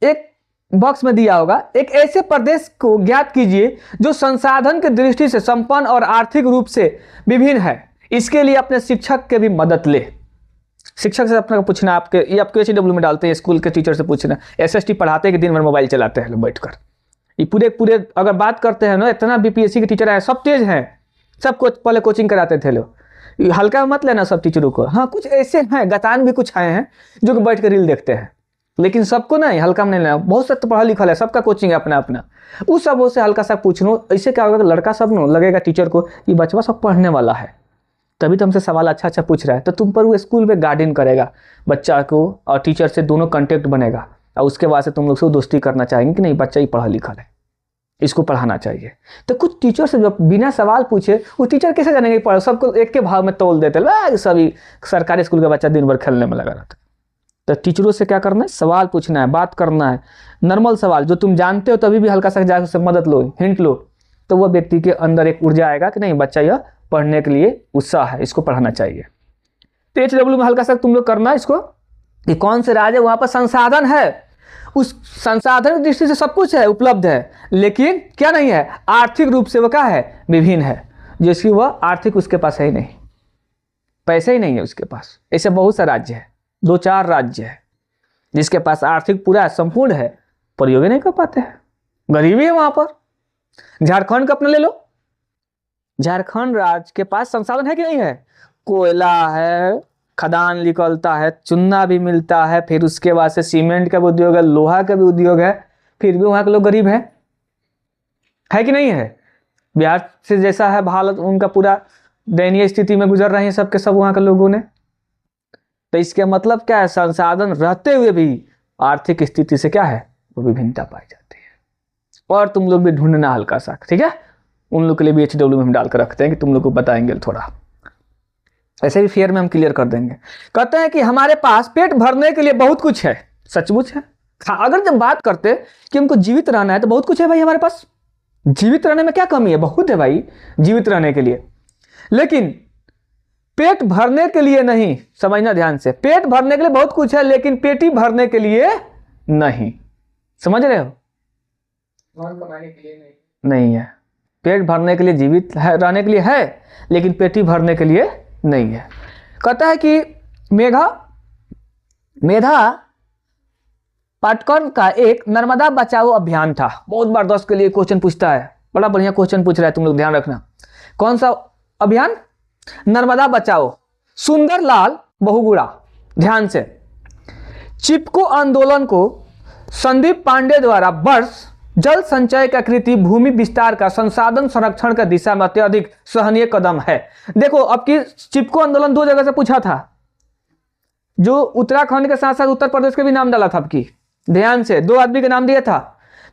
S1: एक बॉक्स में दिया होगा, एक ऐसे प्रदेश को ज्ञात कीजिए जो संसाधन की दृष्टि से संपन्न और आर्थिक रूप से विभिन्न है। इसके लिए अपने शिक्षक के भी मदद ले। शिक्षक से अपना पूछना, आपके ये आपके HW में डालते हैं, स्कूल के टीचर से पूछना। SST पढ़ाते कि दिन भर मोबाइल चलाते हैं लोग बैठकर। ये पूरे अगर बात करते हैं ना, इतना BPSC के टीचर आए, सब तेज हैं, सबको पहले कोचिंग कराते थे लोग। हल्का मत लेना सब टीचरों को। हाँ कुछ ऐसे हैं, गतान भी कुछ आए हैं जो कि बैठ कर रील देखते हैं, लेकिन सबको नहीं, हल्का में नहीं लेना। बहुत से तो पढ़ा लिखा है, सबका कोचिंग है अपना अपना, उस सब से हल्का सा पूछ लो। इससे क्या होगा, लड़का सब नो लगेगा टीचर को कि बच्चा सब पढ़ने वाला है, तभी तो हमसे सवाल अच्छा पूछ रहा है। तो तुम पर वो स्कूल में गार्डन करेगा बच्चा को, और टीचर से दोनों कॉन्टेक्ट बनेगा, और उसके बाद से तुम लोग से दोस्ती करना चाहेंगे कि नहीं बच्चा ही पढ़ा लिखा है, इसको पढ़ाना चाहिए। तो कुछ टीचर से जब बिना सवाल पूछे, वो टीचर कैसे जानेंगे पढ़, सबको एक के भाव में तोल देते। सभी सरकारी स्कूल का बच्चा दिन भर खेलने में लगा रहता है। तो टीचरों से क्या करना है, सवाल पूछना है, बात करना है, नॉर्मल सवाल जो तुम जानते हो, तभी भी हल्का सा जाकर उससे मदद लो, हिंट लो, तो वो व्यक्ति के अंदर एक ऊर्जा आएगा कि नहीं बच्चा यह पढ़ने के लिए उत्साह है, इसको पढ़ाना चाहिए। तो HW में हल्का सा तुम लोग करना इसको कि कौन से राज्य वहाँ पर संसाधन है उस संसाधन की दृष्टि से सब कुछ है, उपलब्ध है, लेकिन क्या नहीं है, आर्थिक रूप से वो क्या है, विभिन्न है, जिसकी वह आर्थिक उसके पास है ही नहीं, पैसे ही नहीं है उसके पास। ऐसे बहुत सा राज्य है, 2-4 राज्य है जिसके पास आर्थिक पूरा संपूर्ण है, प्रयोग नहीं कर पाते हैं, गरीबी है वहां पर। झारखंड का अपना ले लो, झारखंड राज्य के पास संसाधन है कि नहीं है, कोयला है, खदान निकलता है, चुना भी मिलता है, फिर उसके बाद से सीमेंट का भी उद्योग है, लोहा का भी उद्योग है, फिर भी वहां के लोग गरीब है कि नहीं है। बिहार से जैसा है हालत, उनका पूरा दयनीय स्थिति में गुजर रहे हैं सबके सब वहां के लोगों ने। तो इसके मतलब क्या है, संसाधन रहते हुए भी आर्थिक स्थिति से क्या है, वो विभिन्नता पाई जाती है। और तुम लोग भी ढूंढना हल्का सा, ठीक है, उन लोग के लिए भी HW में हम डाल कर रखते हैं कि तुम लोग को बताएंगे थोड़ा, ऐसे भी फेयर में हम क्लियर कर देंगे। कहते हैं कि हमारे पास पेट भरने के लिए बहुत कुछ है, सचमुच है। अगर जब बात करते कि हमको जीवित रहना है तो बहुत कुछ है भाई हमारे पास, जीवित रहने में क्या कमी है, बहुत है भाई जीवित रहने के लिए, लेकिन पेट भरने के लिए नहीं, समझना ध्यान से, पेट भरने के लिए बहुत कुछ है लेकिन पेटी भरने के लिए नहीं, समझ रहे हो, कमाने के लिए नहीं है। पेट भरने के लिए जीवित है, रहने के लिए है, लेकिन पेटी भरने के लिए नहीं है। कहता है कि मेधा पाटकर का एक नर्मदा बचाओ अभियान था। बहुत बार 10 के लिए क्वेश्चन पूछता है, बड़ा बढ़िया क्वेश्चन पूछ रहा है, तुम लोग ध्यान रखना। कौन सा अभियान, नर्मदा बचाओ, सुंदरलाल बहुगुणा, ध्यान से। चिपको आंदोलन को संदीप पांडे द्वारा वर्ष जल संचय का कृति भूमि विस्तार का संसाधन संरक्षण का दिशा में अत्यधिक सराहनीय कदम है। देखो अब की चिपको आंदोलन 2 जगह से पूछा था, जो उत्तराखंड के साथ साथ उत्तर प्रदेश के भी नाम डाला था, अब की ध्यान से 2 आदमी के नाम दिया था।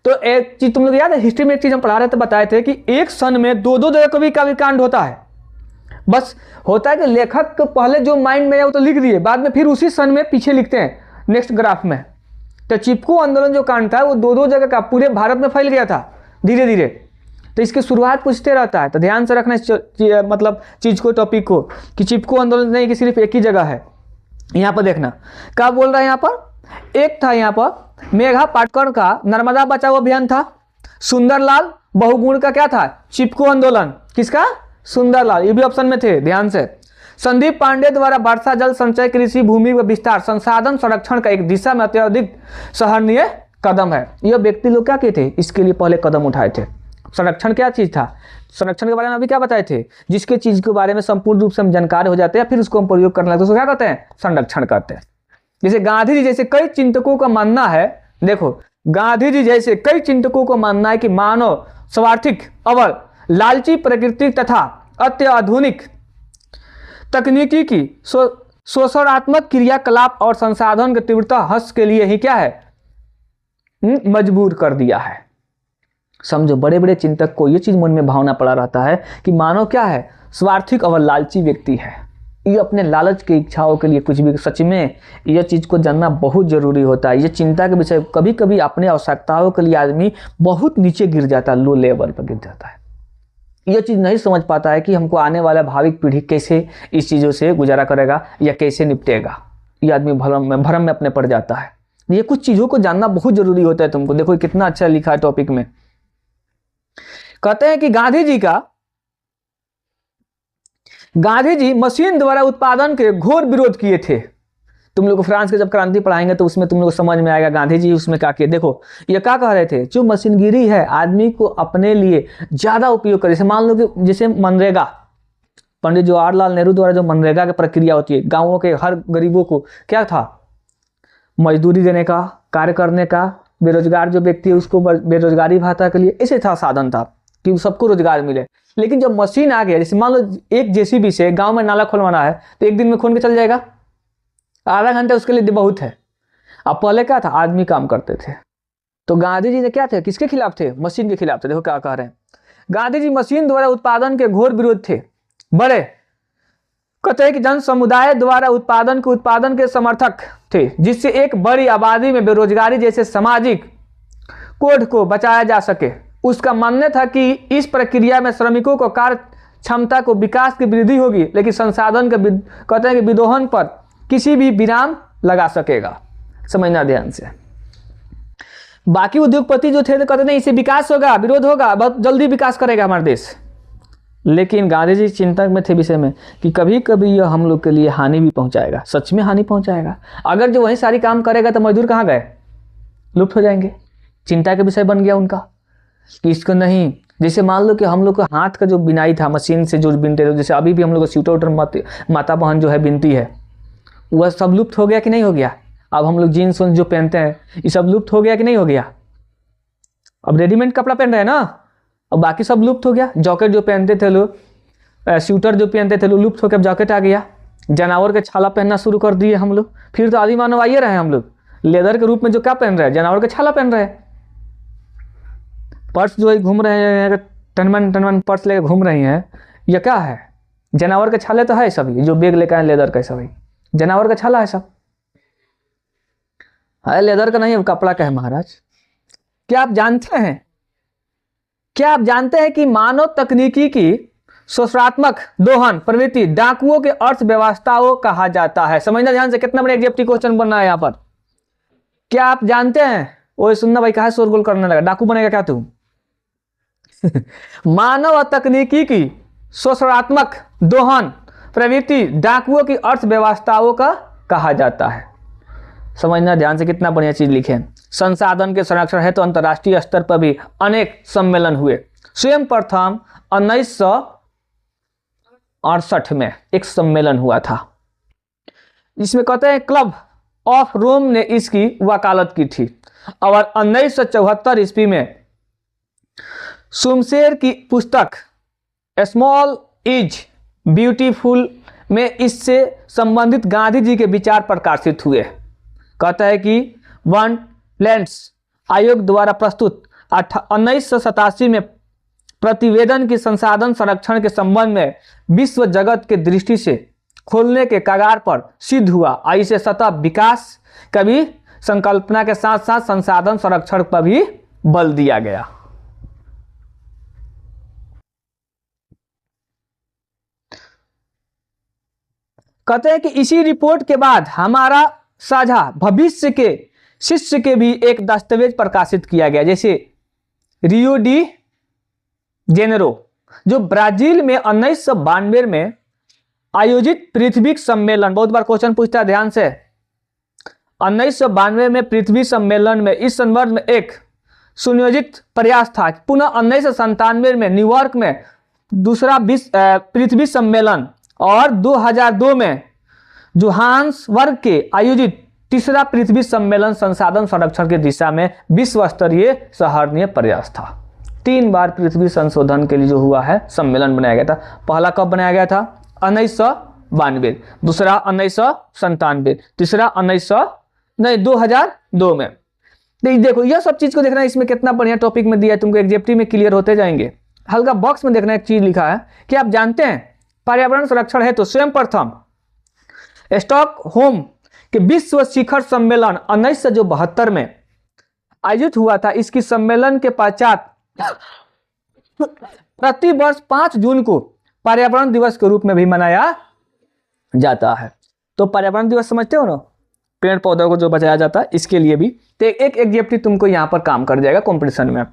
S1: तो एक चीज तुम लोग याद है, हिस्ट्री में एक चीज हम पढ़ा रहे थे, बताए थे कि एक सन में 2-2 जगह कभी काव्य कांड होता है। बस होता है कि लेखक को पहले जो माइंड में है वो तो लिख दिए, बाद में फिर उसी सन में पीछे लिखते हैं नेक्स्ट ग्राफ में। तो चिपको आंदोलन जो कांड था वो 2-2 जगह का पूरे भारत में फैल गया था धीरे धीरे। तो इसकी शुरुआत पूछते रहता है, तो ध्यान से रखना इस मतलब चीज को, टॉपिक को, कि चिपको आंदोलन नहीं कि सिर्फ एक ही जगह है। यहाँ पर देखना क्या बोल रहा है, यहाँ पर एक था, यहाँ पर मेघा पाटकर का नर्मदा बचाओ अभियान था, सुंदरलाल बहुगुण का क्या था, चिपको आंदोलन, किसका, सुंदरलाल, ये भी ऑप्शन में थे, ध्यान से। संदीप पांडे द्वारा वर्षा जल संचय कृषि भूमि व विस्तार संसाधन संरक्षण का एक दिशा में अत्यधिक सराहनीय कदम है। यह व्यक्ति लोग क्या कहते थे, इसके लिए पहले कदम उठाए थे। संरक्षण क्या चीज था, संरक्षण के बारे में अभी क्या बताए थे, जिसके चीज के बारे में संपूर्ण रूप से हम जानकार हो जाते हैं फिर उसको हम प्रयोग करने लगते हैं, उसको क्या कहते हैं, संरक्षण कहते हैं। जैसे गांधी जी जैसे कई चिंतकों का मानना है, देखो गांधी जी जैसे कई चिंतकों को मानना है कि मानव स्वार्थिक, अवल, लालची प्रकृति तथा अत्याधुनिक तकनीकी की शोषणात्मक क्रियाकलाप और संसाधन के तीव्रता हस के लिए ही क्या है, मजबूर कर दिया है। समझो, बड़े बड़े चिंतक को ये चीज मन में भावना पड़ा रहता है कि मानव क्या है, स्वार्थिक और लालची व्यक्ति है, ये अपने लालच की इच्छाओं के लिए कुछ भी, सच में यह चीज को जानना बहुत जरूरी होता है। ये चिंता के विषय, कभी कभी अपने आवश्यकताओं के लिए आदमी बहुत नीचे गिर जाता है, लो लेवल पर गिर जाता है, यह चीज नहीं समझ पाता है कि हमको आने वाला भाविक पीढ़ी कैसे इस चीजों से गुजारा करेगा या कैसे निपटेगा। ये आदमी भ्रम में अपने पड़ जाता है। ये कुछ चीजों को जानना बहुत जरूरी होता है तुमको। देखो कितना अच्छा लिखा है टॉपिक में। कहते हैं कि गांधी जी मशीन द्वारा उत्पादन के घोर विरोध किए थे। तुम लोग को फ्रांस के जब क्रांति पढ़ाएंगे तो उसमें तुम लोग को समझ में आएगा गांधी जी उसमें क्या किए। देखो ये क्या कह रहे थे, जो मशीनगिरी है आदमी को अपने लिए ज्यादा उपयोग करे। जैसे मान लो कि जैसे मनरेगा, पंडित जवाहरलाल नेहरू द्वारा जो मनरेगा की प्रक्रिया होती है, गांवों के हर गरीबों को क्या था, मजदूरी देने का, कार्य करने का, बेरोजगार जो व्यक्ति है उसको बेरोजगारी भत्ता के लिए, ऐसे था साधन था कि सबको रोजगार मिले। लेकिन जब मशीन आ गया, जैसे मान लो एक जेसीबी से गांव में नाला खोलवाना है तो एक दिन में खोल के चल जाएगा, आधा घंटा उसके लिए बहुत है। अब पहले क्या था, आदमी काम करते थे। तो गांधी जी ने क्या थे, किसके खिलाफ थे, मशीन के खिलाफ थे। देखो क्या कह रहे हैं, गांधी जी मशीन द्वारा उत्पादन के घोर विरोध थे। बड़े कहते हैं कि जन समुदाय द्वारा उत्पादन के समर्थक थे, जिससे एक बड़ी आबादी में बेरोजगारी जैसे सामाजिक कोड को बचाया जा सके। उसका मानना था कि इस प्रक्रिया में श्रमिकों को कार्य क्षमता को विकास की वृद्धि होगी, लेकिन संसाधन के कहते हैं कि विदोहन पर किसी भी विराम लगा सकेगा। समझना ध्यान से, बाकी उद्योगपति जो थे तो कहते नहीं इससे विकास होगा, विरोध होगा, बहुत जल्दी विकास करेगा हमारा देश। लेकिन गांधी जी चिंतक में थे विषय में कि कभी कभी यह हम लोग के लिए हानि भी पहुंचाएगा, सच में हानि पहुंचाएगा। अगर जो वही सारी काम करेगा तो मजदूर कहाँ गए, लुप्त हो जाएंगे। चिंता का विषय बन गया उनका कि इसको नहीं, जैसे मान लो कि हम लोग का हाथ का जो बिनाई था, मशीन से जो बिनते थे, जैसे अभी भी हम लोग का स्वेटर माता बहन जो है बिनती है, वह सब लुप्त हो गया कि नहीं हो गया। अब हम लोग जीन्स वीन्स जो पहनते हैं ये सब लुप्त हो गया कि नहीं हो गया। अब रेडीमेड कपड़ा पहन रहे हैं ना, अब बाकी सब लुप्त हो गया। जैकेट जो पहनते थे लोग, स्वेटर जो पहनते थे लोग, लुप्त होकर जैकेट आ गया। जानवर के छाला पहनना शुरू कर दिए हम लोग। फिर तो आदि मानव आइए रहे हम लोग लेदर के रूप में जो क्या पहन रहे हैं, जानवर के छाला पहन रहे हैं। पर्स जो है घूम रहे हैं, टनमन पर्स लेकर घूम रही हैं, ये क्या है, जानवर के छाले तो है सभी। जो बैग लेकर आए लेदर का सभी जानवर का छाला है सब, है लेदर का नहीं, कपड़ा का है महाराज। क्या आप जानते हैं कि मानव तकनीकी की शोषणात्मक दोहन प्रवृत्ति डाकुओं के अर्थव्यवस्थाओं कहा जाता है। समझना ध्यान से, कितना बड़ा एग्जेक्टिव क्वेश्चन बन रहा है यहाँ पर। क्या आप जानते हैं, वो सुनना भाई, कहा शोरगुल करने लगा, डाकू बनेगा क्या तू। मानव और तकनीकी की शोषणात्मक दोहन प्रवृत्ति डाकुओं की अर्थव्यवस्थाओं का कहा जाता है। समझना ध्यान से, कितना बढ़िया चीज लिखे। संसाधन के संरक्षण है तो अंतर्राष्ट्रीय स्तर पर भी अनेक सम्मेलन हुए। स्वयं प्रथम 1968 में एक सम्मेलन हुआ था, जिसमें कहते हैं क्लब ऑफ रोम ने इसकी वकालत की थी। और 1974 ईस्वी में सुमशेर की पुस्तक स्मॉल इज ब्यूटीफुल में इससे संबंधित गांधी जी के विचार प्रकाशित हुए। कहता है कि वन लैंड्स आयोग द्वारा प्रस्तुत 1987 में प्रतिवेदन की संसाधन संरक्षण के संबंध में विश्व जगत के दृष्टि से खोलने के कगार पर सिद्ध हुआ। इसे सतत विकास कभी संकल्पना के साथ साथ संसाधन संरक्षण पर भी बल दिया गया। कहते हैं कि इसी रिपोर्ट के बाद हमारा साझा भविष्य के शिष्य के भी एक दस्तावेज प्रकाशित किया गया। जैसे रियो डी जेनेरो जो ब्राजील में 1992 में आयोजित पृथ्वी सम्मेलन, बहुत बार क्वेश्चन पूछता है ध्यान से, 1992 में पृथ्वी सम्मेलन में इस संदर्भ में एक सुनियोजित प्रयास था। पुनः 1997 में न्यूयॉर्क में दूसरा पृथ्वी सम्मेलन और 2002 में जोहान्सबर्ग के आयोजित तीसरा पृथ्वी सम्मेलन संसाधन संरक्षण की दिशा में विश्व स्तरीय सराहनीय प्रयास था। 3 बार पृथ्वी संशोधन के लिए जो हुआ है सम्मेलन बनाया गया था। पहला कब बनाया गया था, 1992, दूसरा 1997, तीसरा 2002 में। देखो यह सब चीज को देखना, इसमें कितना बढ़िया टॉपिक में दिया है, तुमको एग्जेक्टिव में क्लियर होते जाएंगे। हल्का बॉक्स में देखना एक चीज लिखा है कि आप जानते हैं पर्यावरण संरक्षण है तो स्वयं प्रथम स्टॉकहोम के विश्व शिखर सम्मेलन 1972 में आयोजित हुआ था। इसकी सम्मेलन के पश्चात प्रति वर्ष 5 जून को पर्यावरण दिवस के रूप में भी मनाया जाता है। तो पर्यावरण दिवस समझते हो ना, पेड़ पौधों को जो बचाया जाता है, इसके लिए भी तो एक एग्जेक्टिव तुमको यहां पर काम कर जाएगा कंपटीशन में।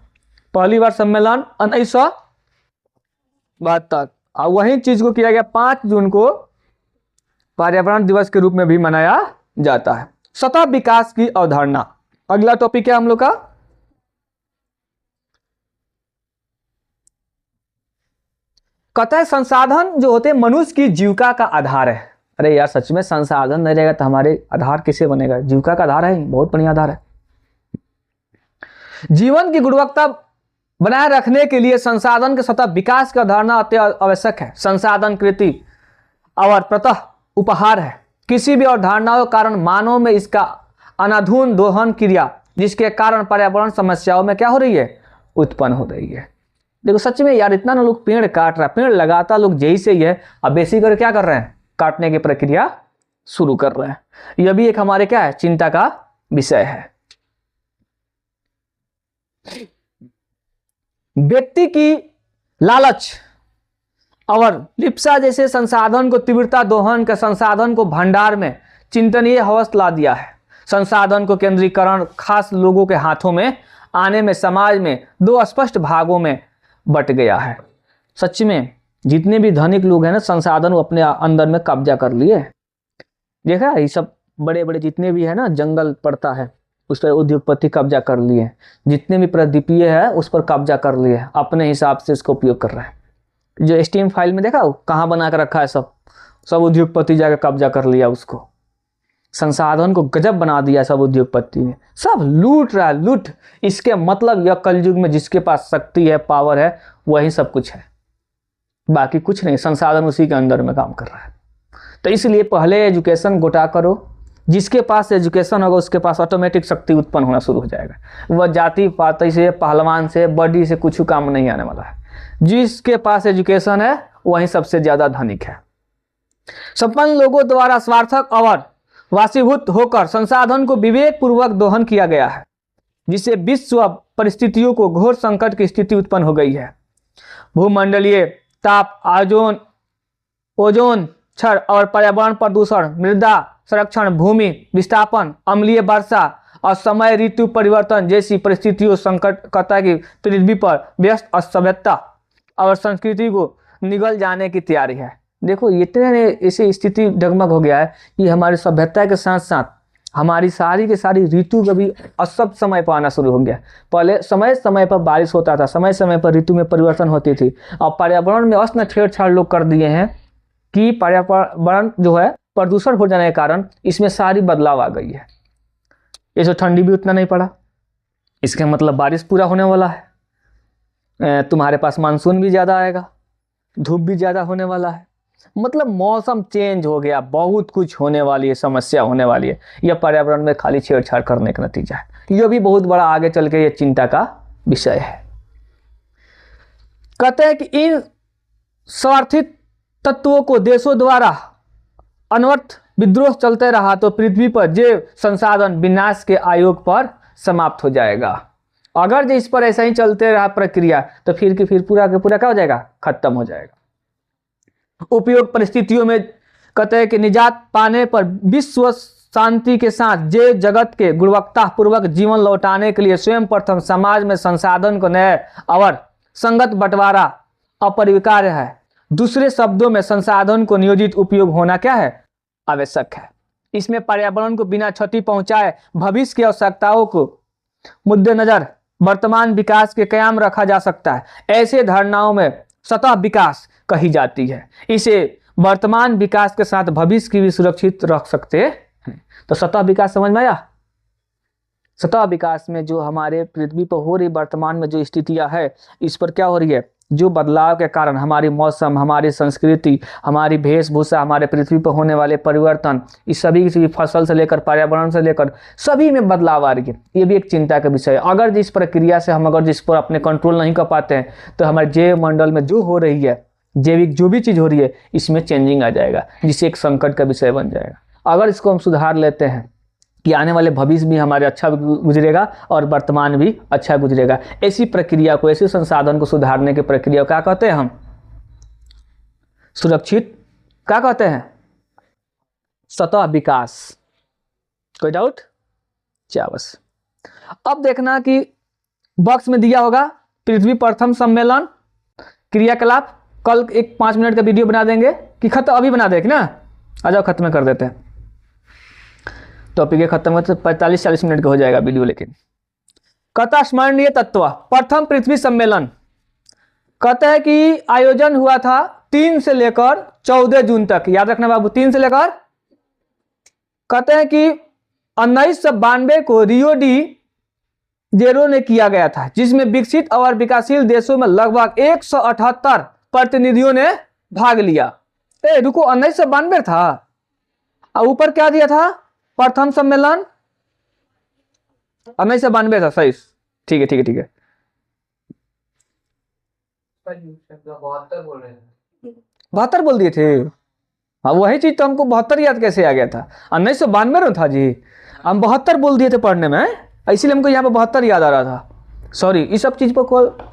S1: पहली बार सम्मेलन 1972 और वही चीज को किया गया 5 जून को पर्यावरण दिवस के रूप में भी मनाया जाता है। सतत विकास की अवधारणा, अगला टॉपिक है हम लोग का। कहता है संसाधन जो होते हैं मनुष्य की जीविका का आधार है। अरे यार सच में संसाधन नहीं रहेगा तो हमारे आधार किसे बनेगा, जीविका का आधार है, बहुत बढ़िया आधार है। जीवन की गुणवत्ता बनाए रखने के लिए संसाधन के सतत विकास की अवधारणा अत्यंत आवश्यक है। संसाधन कृति और प्रतः उपहार है। किसी भी अवधारणाओं के कारण मानव में इसका अनाधून दोहन क्रिया, जिसके कारण पर्यावरण समस्याओं में क्या हो रही है, उत्पन्न हो रही है। देखो सच में यार इतना ना लोग पेड़ काट रहा है, पेड़ लगाता लोग जही से ही है, अब बेसी कर क्या कर रहे हैं, काटने की प्रक्रिया शुरू कर रहे हैं। यह भी एक हमारे क्या है, चिंता का विषय है। व्यक्ति की लालच और लिप्सा जैसे संसाधन को तीव्रता दोहन के संसाधन को भंडार में चिंतनीय हवस ला दिया है। संसाधन को केंद्रीकरण खास लोगों के हाथों में आने में समाज में दो स्पष्ट भागों में बट गया है। सच में जितने भी धनिक लोग हैं ना, संसाधन वो अपने अंदर में कब्जा कर लिए। देखा ये सब बड़े बड़े जितने भी है ना, जंगल पड़ता है उस पर उद्योगपति कब्जा कर लिए, जितने भी प्रदीपीय है उस पर कब्जा कर लिए, अपने हिसाब से इसका उपयोग कर रहे हैं। जो स्टीम फाइल में देखा कहाँ बना कर रखा है, सब उद्योगपति जाकर कब्जा कर लिया उसको। संसाधन को गजब बना दिया सब उद्योगपति ने, सब लूट रहा है, लूट। इसके मतलब यह कलयुग में जिसके पास शक्ति है, पावर है, वही सब कुछ है, बाकी कुछ नहीं। संसाधन उसी के अंदर में काम कर रहा है। तो इसलिए पहले एजुकेशन गोटा करो। जिसके पास एजुकेशन होगा उसके पास ऑटोमेटिक शक्ति उत्पन्न होना शुरू हो जाएगा। वह जाति पाति से, पहलवान से, बॉडी से कुछ काम नहीं आने वाला है। जिसके पास एजुकेशन है वही सबसे ज्यादा धनिक है। संपन्न लोगों द्वारा स्वार्थक और वाशीभूत होकर संसाधन को विवेक पूर्वक दोहन किया गया है, जिससे विश्व परिस्थितियों को घोर संकट की स्थिति उत्पन्न हो गई है। भूमंडलीय ताप, ओजोन क्षरण और पर्यावरण प्रदूषण, मृदा संरक्षण, भूमि विस्थापन, अम्लीय वर्षा और समय ऋतु परिवर्तन जैसी परिस्थितियों संकटकता की पृथ्वी पर व्यस्त सभ्यता और संस्कृति को निगल जाने की तैयारी है। देखो इतने ऐसी स्थिति डगमग हो गया है कि हमारी सभ्यता के साथ साथ हमारी सारी की सारी ऋतु कभी असब समय पर आना शुरू हो गया। पहले समय समय पर बारिश होता था, समय समय पर ऋतु में परिवर्तन होती थी। और पर्यावरण में अस्त छेड़छाड़ लोग कर दिए हैं कि पर्यावरण जो है प्रदूषण हो जाने के कारण इसमें सारी बदलाव आ गई है। ये जो ठंडी भी उतना नहीं पड़ा, इसका मतलब बारिश पूरा होने वाला है। तुम्हारे पास मानसून भी ज़्यादा आएगा, धूप भी ज़्यादा होने वाला है। मतलब मौसम चेंज हो गया, बहुत कुछ होने वाली है, समस्या होने वाली है। यह पर्यावरण में खाली छेड़छाड़ करने का नतीजा है। यह भी बहुत बड़ा आगे चल के ये चिंता का विषय है। कहते हैं कि इन स्वार्थी तत्वों को देशों द्वारा अनवर्थ विद्रोह चलते रहा तो पृथ्वी पर जैव संसाधन विनाश के आयोग पर समाप्त हो जाएगा। अगर जो इस पर ऐसा ही चलते रहा प्रक्रिया तो फिर पूरा का पूरा क्या हो जाएगा, खत्म हो जाएगा। उपयोग परिस्थितियों में कहते हैं कि निजात पाने पर विश्व शांति के साथ जैव जगत के गुणवत्ता पूर्वक जीवन लौटाने के लिए स्वयं प्रथम समाज में संसाधन को नए और संगत बंटवारा अपरिहार्य है। दूसरे शब्दों में संसाधन को नियोजित उपयोग होना क्या है, आवश्यक है। इसमें पर्यावरण को बिना क्षति पहुंचाए भविष्य की आवश्यकताओं को मुद्देनजर वर्तमान विकास के कायम रखा जा सकता है। ऐसे धारणाओं में सतह विकास कही जाती है। इसे वर्तमान विकास के साथ भविष्य की भी सुरक्षित रख सकते हैं। तो सतह विकास समझ में आया? सतह विकास में जो हमारे पृथ्वी पर हो रही वर्तमान में जो स्थितियां है, इस पर क्या हो रही है, जो बदलाव के कारण हमारी मौसम, हमारी संस्कृति, हमारी वेशभूषा, हमारे पृथ्वी पर होने वाले परिवर्तन, इस सभी फसल से लेकर पर्यावरण से लेकर सभी में बदलाव आ रही है। ये भी एक चिंता का विषय है। अगर जिस प्रक्रिया से हम अगर जिस पर अपने कंट्रोल नहीं कर पाते हैं तो हमारे जैव मंडल में जो हो रही है, जैविक जो भी चीज़ हो रही है, इसमें चेंजिंग आ जाएगा, जिससे एक संकट का विषय बन जाएगा। अगर इसको हम सुधार लेते हैं कि आने वाले भविष्य भी हमारे अच्छा गुजरेगा और वर्तमान भी अच्छा गुजरेगा। ऐसी प्रक्रिया को, ऐसे संसाधन को सुधारने की प्रक्रिया क्या कहते हैं हम? सुरक्षित क्या कहते हैं? सतह विकास। कोई डाउट? क्या बस अब देखना कि बॉक्स में दिया होगा पृथ्वी प्रथम सम्मेलन क्रियाकलाप। कल एक 5 मिनट का वीडियो बना देंगे कि खत्म, अभी बना देंगे ना, आ जाओ खत्म कर देते हैं। टॉपिक खत्म होते 45-40 मिनट का हो जाएगा वीडियो। लेकिन कहता स्मरणीय तत्व प्रथम पृथ्वी सम्मेलन, कहते हैं कि आयोजन हुआ था 3 से लेकर 14 जून तक। याद रखना बाबू, 3 से लेकर। कहते हैं कि 1992 को रियो डी जेरो ने किया गया था, जिसमें विकसित और विकासशील देशों में लगभग 178 प्रतिनिधियों ने भाग लिया। रुको, 1992 था और ऊपर क्या दिया था? प्रथम सम्मेलन 1992 था। सही, ठीक है ठीक है ठीक है। 72 बोल दिए थे। हाँ, वही चीज तो हमको 72 याद कैसे आ गया था? 1992 में था जी, हम 72 बोल दिए थे पढ़ने में, इसीलिए हमको यहाँ पे 72 याद आ रहा था। सॉरी, इस सब चीज पर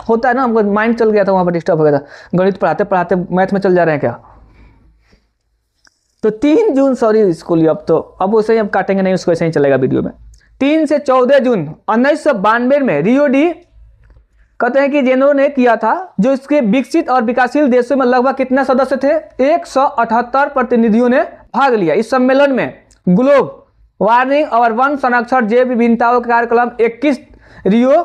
S1: होता है ना, हमको माइंड चल गया था, वहां पर डिस्टर्ब हो गया था। गणित पढ़ाते पढ़ाते मैथ में चल जा रहे हैं क्या? तो 3 जून, सॉरी इसको लिए अब वैसे ही अब काटेंगे नहीं, उसको ऐसे ही चलेगा वीडियो में। 3 से 14 जून 1992 में रियो डी कहते हैं कि जेनेरो ने किया था, जो इसके विकसित और विकासशील देशों में लगभग कितने सदस्य थे, 178 प्रतिनिधियों ने भाग लिया। इस सम्मेलन में ग्लोब वार्मिंग और वन संरक्षण जैव विभिन्नताओं के कार्यक्रम 21 रियो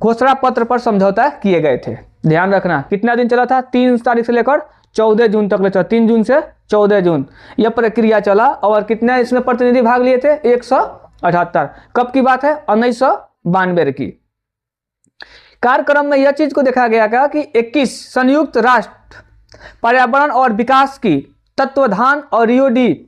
S1: घोषणा पत्र पर समझौता किए गए थे। ध्यान रखना कितना दिन चला था, 3 तारीख से लेकर 14 जून तक चला, 3 जून से 14 जून यह प्रक्रिया चला। और कितने इसमें प्रतिनिधि भाग लिए थे, 178। कब की बात है, 1992 की। कार्यक्रम में यह चीज को देखा गया क्या कि 21 संयुक्त राष्ट्र पर्यावरण और विकास की तत्वाधान और रियो डी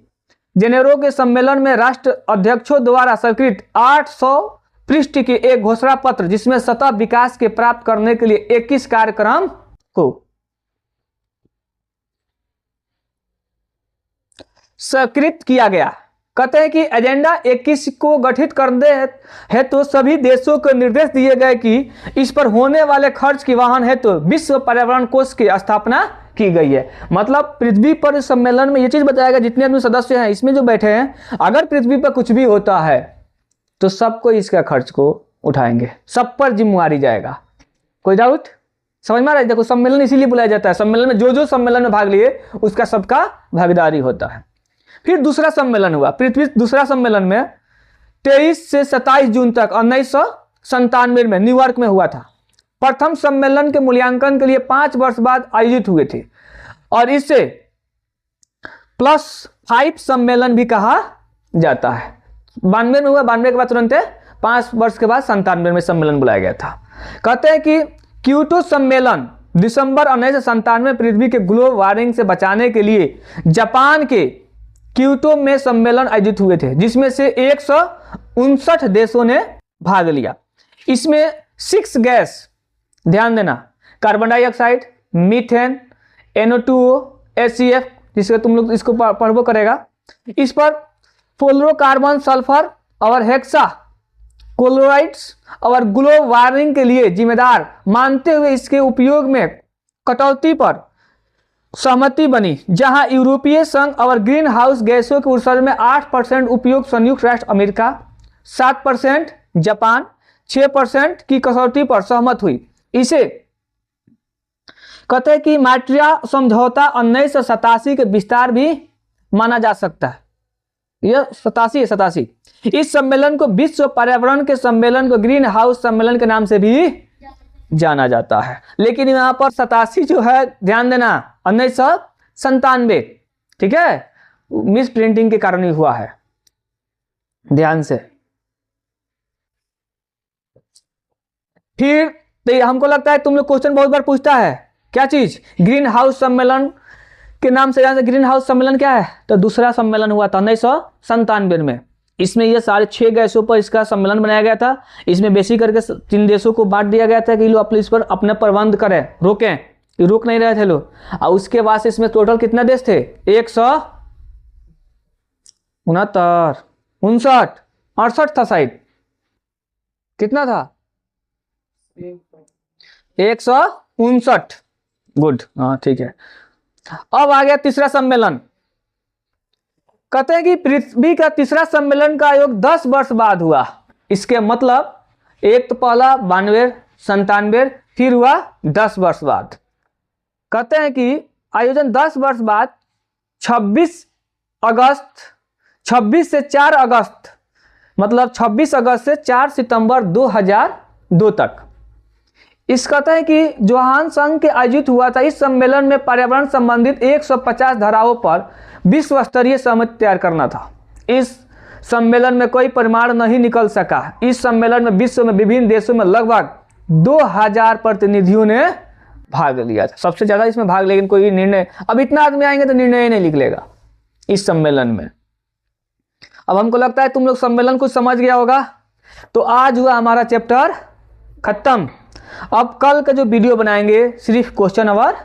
S1: जेनेरो के सम्मेलन में राष्ट्र अध्यक्षों द्वारा स्वीकृत 800 पृष्ठ के एक घोषणा पत्र, जिसमें सतत विकास के प्राप्त करने के लिए 21 कार्यक्रम को स्वीकृत किया गया। कहते हैं कि एजेंडा 21 को गठित करने हेतु सभी देशों को निर्देश दिए गए कि इस पर होने वाले खर्च की वहन हेतु विश्व पर्यावरण कोष की स्थापना की गई है। मतलब पृथ्वी पर इस सम्मेलन में यह चीज बताया गया, जितने आदमी सदस्य हैं इसमें जो बैठे हैं, अगर पृथ्वी पर कुछ भी होता है तो सबको इसका खर्च को उठाएंगे, सब पर जिम्मेवारी जाएगा। कोई डाउट, समझ में आ रहा है? देखो सम्मेलन इसीलिए बुलाया जाता है, सम्मेलन में जो सम्मेलन में भाग लिए उसका सबका भागीदारी होता है। फिर दूसरा सम्मेलन हुआ पृथ्वी, दूसरा सम्मेलन में 23 से 27 जून तक 1997 में न्यूयॉर्क में हुआ था। प्रथम सम्मेलन के मूल्यांकन के लिए 5 वर्ष बाद आयोजित हुए थे और इसे +5 सम्मेलन भी कहा जाता है। 92 में हुआ, 92 के बाद तुरंत 5 वर्ष के बाद 97 में सम्मेलन बुलाया गया था। कहते हैं कि क्योटो सम्मेलन दिसंबर 1997 में पृथ्वी के ग्लोबल वार्मिंग से बचाने के लिए जापान के क्योटो में सम्मेलन आयोजित हुए थे, जिसमें से 159 देशों ने भाग लिया। इसमें 6 गैस, ध्यान देना, carbon dioxide, methane, NO2, HCF, जिससे तुम लोग इसको पढ़बो करेगा, इस पर फ्लोरोकार्बन, सल्फर और हेक्सा क्लोराइड्स और ग्लोबल वार्मिंग के लिए जिम्मेदार मानते हुए इसके उपयोग में कटौती पर सहमति बनी, जहां यूरोपीय संघ और ग्रीन हाउस गैसों के उत्सर्जन में 8% उपयोग संयुक्त राष्ट्र अमेरिका, 7% जापान, 6% की कसौटी पर सहमत हुई। इसे कहते हैं कि मॉन्ट्रियल समझौता 1987 के विस्तार भी माना जा सकता है। यह 87। इस सम्मेलन को विश्व पर्यावरण के सम्मेलन को ग्रीन हाउस सम्मेलन के नाम से भी जाना जाता है। लेकिन यहां पर 87 जो है, ध्यान देना, 1997, ठीक है, मिस प्रिंटिंग के कारण ही हुआ है, ध्यान से। फिर तो हमको लगता है तुम लोग क्वेश्चन बहुत बार पूछता है, क्या चीज, ग्रीन हाउस सम्मेलन के नाम से जान। ग्रीन हाउस सम्मेलन क्या है, तो दूसरा सम्मेलन हुआ था 1997 में। इसमें ये सारे 6 गैसों पर इसका सम्मेलन बनाया गया था। इसमें बेसिक करके 3 देशों को बांट दिया गया था कि लोग अपने इस पर अपने प्रबंध करें, रोकें, ये रोक नहीं रहे थे लोग। और उसके बाद इसमें टोटल कितने देश थे, 169 था शायद, कितना था, 159। गुड, हाँ ठीक है। अब आ गया तीसरा सम्मेलन। कहते हैं कि पृथ्वी का तीसरा सम्मेलन का आयोग 10 वर्ष बाद हुआ। इसके मतलब एक तो पहला 92, 97, फिर हुआ 10 वर्ष बाद। कहते हैं कि आयोजन 10 वर्ष बाद 26 से 4 अगस्त, मतलब 26 अगस्त से 4 सितंबर 2002 तक। इस कहते हैं कि जोहान्सबर्ग के आयोजित हुआ था। इस सम्मेलन में पर्यावरण संबंधित 150 धाराओं पर विश्व स्तरीय सहमति तैयार करना था। इस सम्मेलन में कोई परिणाम नहीं निकल सका। इस सम्मेलन में विश्व में विभिन्न देशों में लगभग 2000 प्रतिनिधियों ने भाग लिया था। सबसे ज्यादा इसमें भाग, लेकिन कोई निर्णय, अब इतना आदमी आएंगे तो निर्णय नहीं निकलेगा इस सम्मेलन में। अब हमको लगता है तुम लोग सम्मेलन को समझ गया होगा। तो आज हुआ हमारा चैप्टर खत्म। अब कल का जो वीडियो बनाएंगे सिर्फ क्वेश्चन और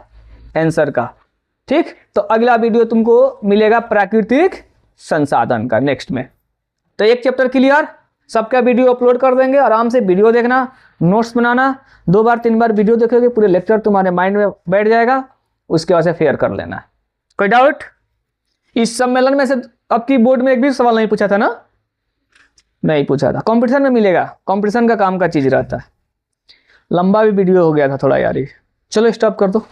S1: आंसर का, ठीक। तो अगला वीडियो तुमको मिलेगा प्राकृतिक संसाधन का नेक्स्ट में। तो एक चैप्टर क्लियर, सबका वीडियो अपलोड कर देंगे। आराम से वीडियो देखना, नोट्स बनाना, 2 बार 3 बार वीडियो देखोगे पूरे लेक्चर तुम्हारे माइंड में बैठ जाएगा। उसके बाद से फेयर कर लेना। कोई डाउट? इस सम्मेलन में से अब की बोर्ड में एक भी सवाल नहीं पूछा था ना, नहीं पूछा था। कंपटीशन में मिलेगा, कंपटीशन का काम का चीज रहता है। लंबा भी वीडियो हो गया था थोड़ा यार ये, चलो स्टॉप कर दो।